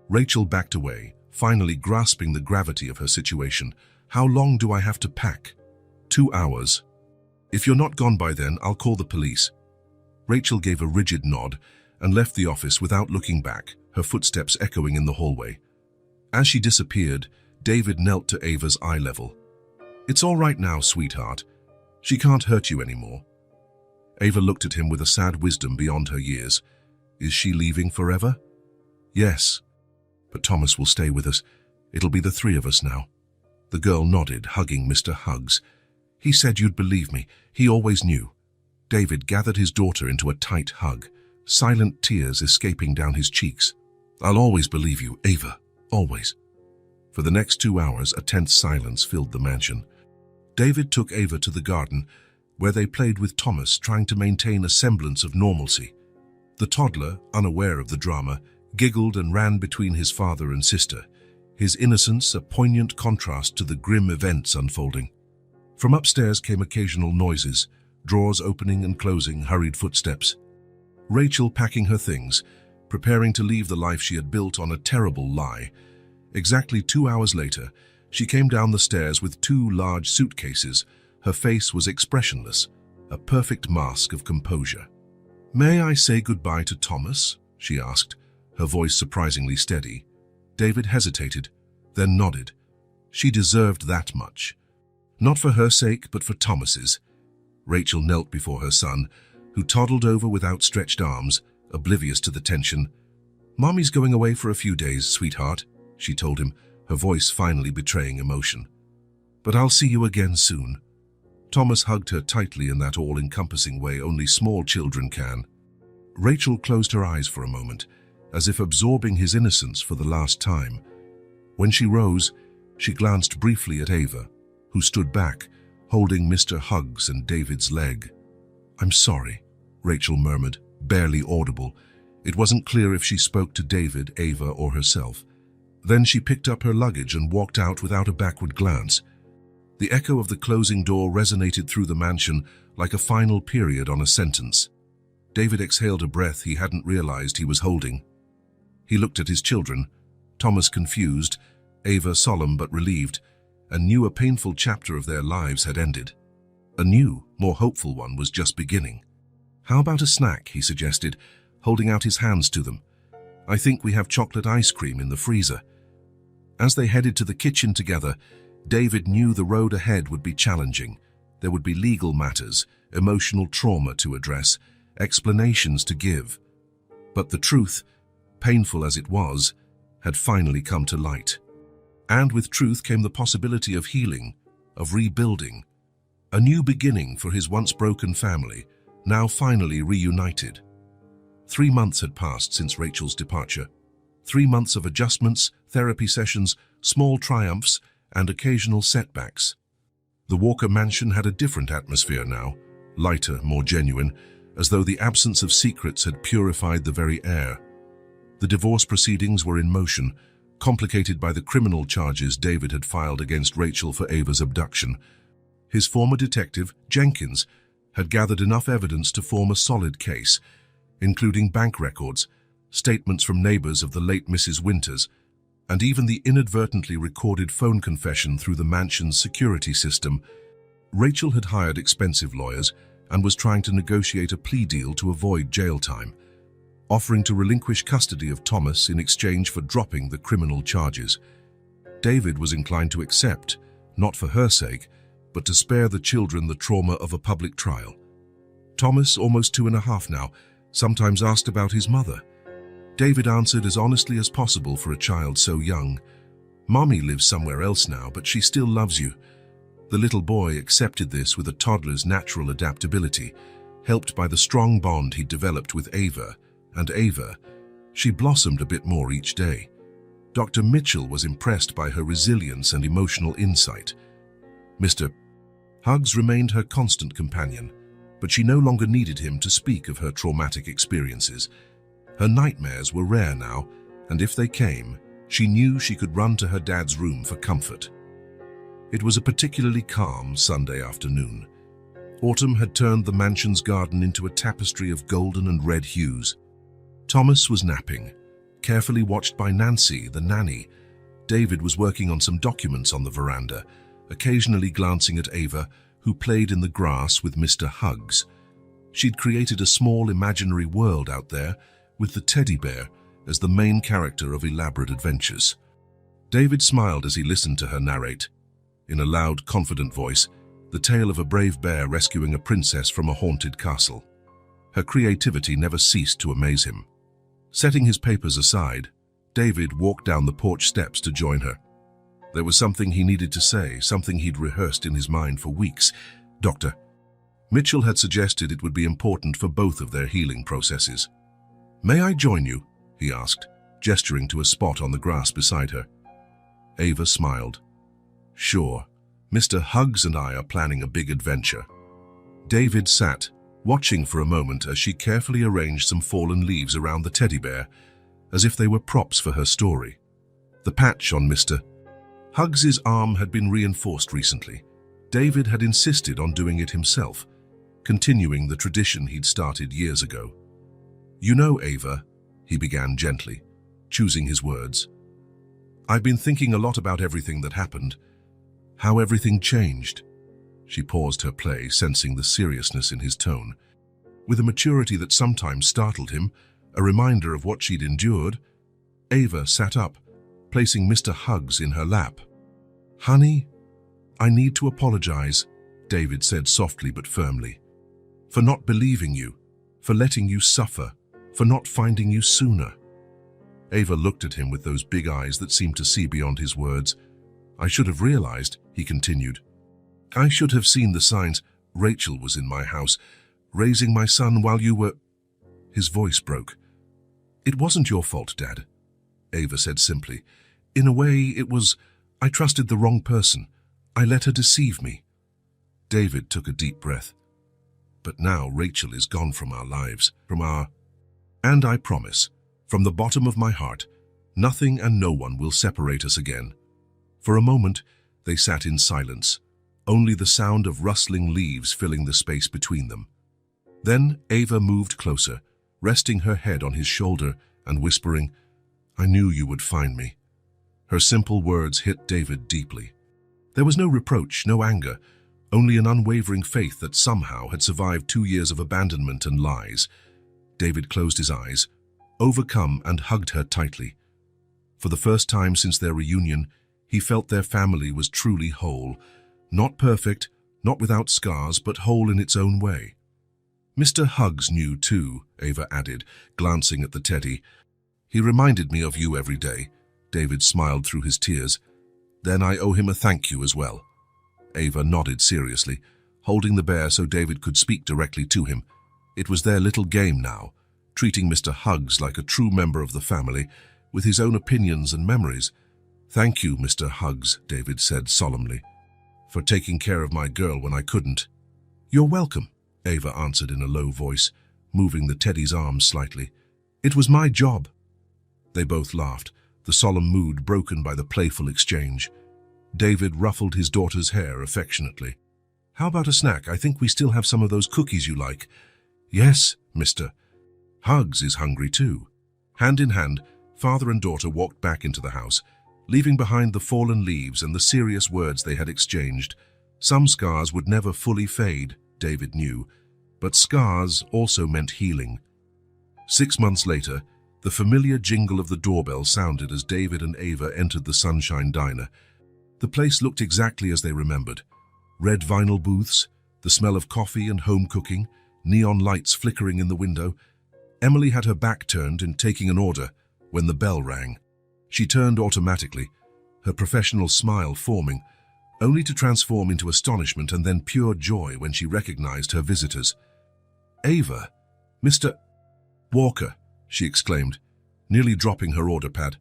Rachel backed away, finally grasping the gravity of her situation. "How long do I have to pack?" 2 hours. "If you're not gone by then, I'll call the police." Rachel gave a rigid nod and left the office without looking back, her footsteps echoing in the hallway. As she disappeared, David knelt to Ava's eye level. "It's all right now, sweetheart. She can't hurt you anymore." Ava looked at him with a sad wisdom beyond her years. "Is she leaving forever?" "Yes. But Thomas will stay with us. It'll be the 3 of us now." The girl nodded, hugging Mr. Huggs. "He said you'd believe me. He always knew." David gathered his daughter into a tight hug, silent tears escaping down his cheeks. "I'll always believe you, Ava. Always." For the next 2 hours, a tense silence filled the mansion. David took Ava to the garden, where they played with Thomas, trying to maintain a semblance of normalcy. The toddler, unaware of the drama, giggled and ran between his father and sister, his innocence a poignant contrast to the grim events unfolding. From upstairs came occasional noises, drawers opening and closing, hurried footsteps. Rachel packing her things, preparing to leave the life she had built on a terrible lie. Exactly 2 hours later, she came down the stairs with 2 large suitcases. Her face was expressionless, a perfect mask of composure. "May I say goodbye to Thomas?" she asked, her voice surprisingly steady. David hesitated, then nodded. She deserved that much. Not for her sake, but for Thomas's. Rachel knelt before her son, who toddled over with outstretched arms, oblivious to the tension. "Mommy's going away for a few days, sweetheart," she told him, her voice finally betraying emotion. "But I'll see you again soon." Thomas hugged her tightly in that all-encompassing way only small children can. Rachel closed her eyes for a moment, as if absorbing his innocence for the last time. When she rose, she glanced briefly at Ava, who stood back, holding Mr. Huggs and David's leg. "I'm sorry," Rachel murmured, barely audible. It wasn't clear if she spoke to David, Ava, or herself. Then she picked up her luggage and walked out without a backward glance. The echo of the closing door resonated through the mansion like a final period on a sentence. David exhaled a breath he hadn't realized he was holding. He looked at his children, Thomas confused, Ava solemn but relieved, and knew a painful chapter of their lives had ended. A new, more hopeful one was just beginning. "How about a snack?" he suggested, holding out his hands to them. "I think we have chocolate ice cream in the freezer." As they headed to the kitchen together, David knew the road ahead would be challenging. There would be legal matters, emotional trauma to address, explanations to give. But the truth, painful as it was, had finally come to light. And with truth came the possibility of healing, of rebuilding. A new beginning for his once broken family, now finally reunited. 3 months had passed since Rachel's departure. 3 months of adjustments, therapy sessions, small triumphs, and occasional setbacks. The Walker mansion had a different atmosphere now, lighter, more genuine, as though the absence of secrets had purified the very air. The divorce proceedings were in motion, complicated by the criminal charges David had filed against Rachel for Ava's abduction. His former detective, Jenkins, had gathered enough evidence to form a solid case, including bank records, statements from neighbors of the late Mrs. Winters, and even the inadvertently recorded phone confession through the mansion's security system. Rachel had hired expensive lawyers and was trying to negotiate a plea deal to avoid jail time, offering to relinquish custody of Thomas in exchange for dropping the criminal charges. David was inclined to accept, not for her sake, but to spare the children the trauma of a public trial. Thomas, almost 2.5 now, sometimes asked about his mother. David answered as honestly as possible for a child so young. "Mommy lives somewhere else now, but she still loves you." The little boy accepted this with a toddler's natural adaptability, helped by the strong bond he'd developed with Ava. And Ava, she blossomed a bit more each day. Dr. Mitchell was impressed by her resilience and emotional insight. Mr. Hugs remained her constant companion, but she no longer needed him to speak of her traumatic experiences. Her nightmares were rare now, and if they came, she knew she could run to her dad's room for comfort. It was a particularly calm Sunday afternoon. Autumn had turned the mansion's garden into a tapestry of golden and red hues. Thomas was napping, carefully watched by Nancy, the nanny. David was working on some documents on the veranda, occasionally glancing at Ava, who played in the grass with Mr. Hugs. She'd created a small imaginary world out there, with the teddy bear as the main character of elaborate adventures. David smiled as he listened to her narrate, in a loud, confident voice, the tale of a brave bear rescuing a princess from a haunted castle. Her creativity never ceased to amaze him. Setting his papers aside, David walked down the porch steps to join her. There was something he needed to say, something he'd rehearsed in his mind for weeks. Dr. Mitchell had suggested it would be important for both of their healing processes. "May I join you?" he asked, gesturing to a spot on the grass beside her. Ava smiled. "Sure. Mr. Hugs and I are planning a big adventure." David sat, watching for a moment as she carefully arranged some fallen leaves around the teddy bear, as if they were props for her story. The patch on Mr. Hugs's arm had been reinforced recently. David had insisted on doing it himself, continuing the tradition he'd started years ago. "You know, Ava," he began gently, choosing his words, "I've been thinking a lot about everything that happened, how everything changed." She paused her play, sensing the seriousness in his tone. With a maturity that sometimes startled him, a reminder of what she'd endured, Ava sat up, placing Mr. Hugs in her lap. "Honey, I need to apologize," David said softly but firmly, "for not believing you, for letting you suffer, for not finding you sooner." Ava looked at him with those big eyes that seemed to see beyond his words. "I should have realized," he continued. "I should have seen the signs. Rachel was in my house, raising my son while you were—" His voice broke. "It wasn't your fault, Dad," Ava said simply. "In a way, it was. I trusted the wrong person. I let her deceive me." David took a deep breath. "But now Rachel is gone from our lives, and I promise, from the bottom of my heart, nothing and no one will separate us again." For a moment, they sat in silence, only the sound of rustling leaves filling the space between them. Then Ava moved closer, resting her head on his shoulder and whispering, "I knew you would find me." Her simple words hit David deeply. There was no reproach, no anger, only an unwavering faith that somehow had survived 2 years of abandonment and lies. David closed his eyes, overcome, and hugged her tightly. For the first time since their reunion, he felt their family was truly whole. Not perfect, not without scars, but whole in its own way. "Mr. Hugs knew too," Ava added, glancing at the teddy. "He reminded me of you every day." David smiled through his tears. "Then I owe him a thank you as well." Ava nodded seriously, holding the bear so David could speak directly to him. It was their little game now, treating Mr. Hugs like a true member of the family, with his own opinions and memories. "Thank you, Mr. Hugs," David said solemnly, "for taking care of my girl when I couldn't." "You're welcome," Ava answered in a low voice, moving the teddy's arms slightly. "It was my job." They both laughed, the solemn mood broken by the playful exchange. David ruffled his daughter's hair affectionately. "How about a snack? I think we still have some of those cookies you like." "Yes, Mr. Hugs is hungry too." Hand in hand, father and daughter walked back into the house, leaving behind the fallen leaves and the serious words they had exchanged. Some scars would never fully fade, David knew, but scars also meant healing. 6 months later, the familiar jingle of the doorbell sounded as David and Ava entered the Sunshine Diner. The place looked exactly as they remembered. Red vinyl booths, the smell of coffee and home cooking, neon lights flickering in the window. Emily had her back turned in taking an order when the bell rang. She turned automatically, her professional smile forming, only to transform into astonishment and then pure joy when she recognized her visitors. "Ava, Mr. Walker," she exclaimed, nearly dropping her order pad.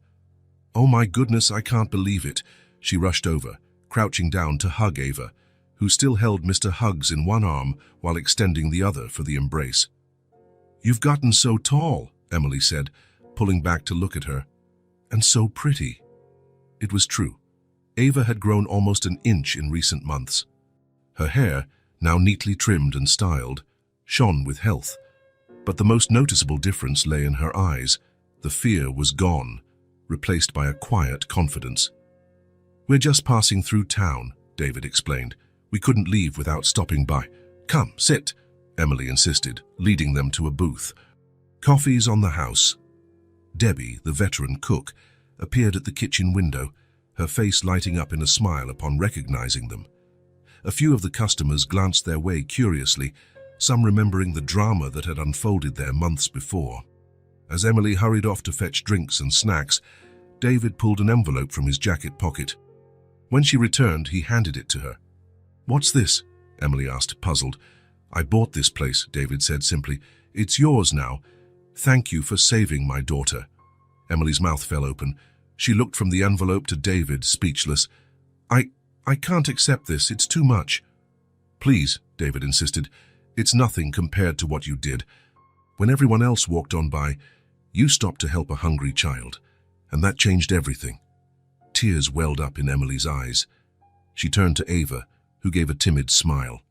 "Oh my goodness, I can't believe it." She rushed over, crouching down to hug Ava, who still held Mr. Huggs in one arm while extending the other for the embrace. "You've gotten so tall," Emily said, pulling back to look at her. "And so pretty." It was true. Ava had grown almost an inch in recent months. Her hair, now neatly trimmed and styled, shone with health. But the most noticeable difference lay in her eyes. The fear was gone, replaced by a quiet confidence. "We're just passing through town," David explained. "We couldn't leave without stopping by." "Come, sit," Emily insisted, leading them to a booth. "Coffee's on the house." Debbie, the veteran cook, appeared at the kitchen window, her face lighting up in a smile upon recognizing them. A few of the customers glanced their way curiously, some remembering the drama that had unfolded there months before. As Emily hurried off to fetch drinks and snacks, David pulled an envelope from his jacket pocket. When she returned, he handed it to her. "What's this?" Emily asked, puzzled. "I bought this place," David said simply. "It's yours now. Thank you for saving my daughter." Emily's mouth fell open. She looked from the envelope to David, speechless. I can't accept this. It's too much." "Please," David insisted. "It's nothing compared to what you did. When everyone else walked on by, you stopped to help a hungry child, and that changed everything." Tears welled up in Emily's eyes. She turned to Ava, who gave a timid smile.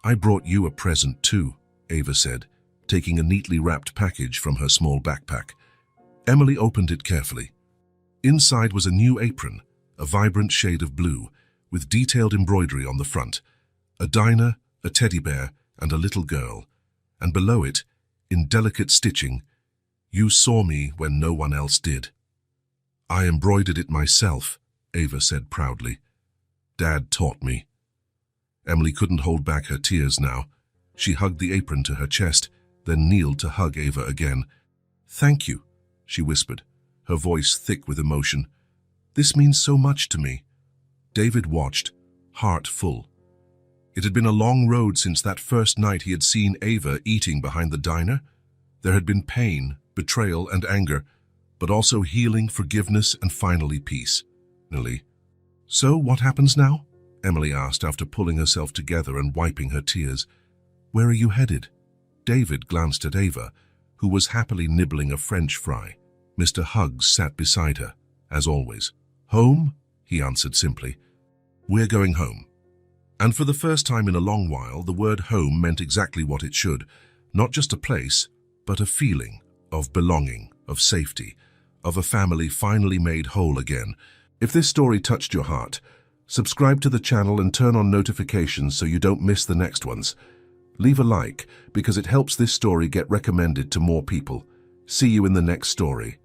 "I brought you a present too," Ava said, taking a neatly wrapped package from her small backpack. Emily opened it carefully. Inside was a new apron, a vibrant shade of blue, with detailed embroidery on the front, a diner, a teddy bear, and a little girl, and below it, in delicate stitching, "You saw me when no one else did." "I embroidered it myself," Ava said proudly. "Dad taught me." Emily couldn't hold back her tears now. She hugged the apron to her chest, then kneeled to hug Ava again. "Thank you," she whispered, her voice thick with emotion. "This means so much to me." David watched, heart full. It had been a long road since that first night he had seen Ava eating behind the diner. There had been pain, betrayal, and anger, but also healing, forgiveness, and finally peace. "So what happens now?" Emily asked after pulling herself together and wiping her tears. "Where are you headed?" David glanced at Ava, who was happily nibbling a French fry. Mr. Huggs sat beside her, as always. "Home?" he answered simply. "We're going home." And for the first time in a long while, the word home meant exactly what it should. Not just a place, but a feeling of belonging, of safety, of a family finally made whole again. If this story touched your heart, subscribe to the channel and turn on notifications so you don't miss the next ones. Leave a like, because it helps this story get recommended to more people. See you in the next story.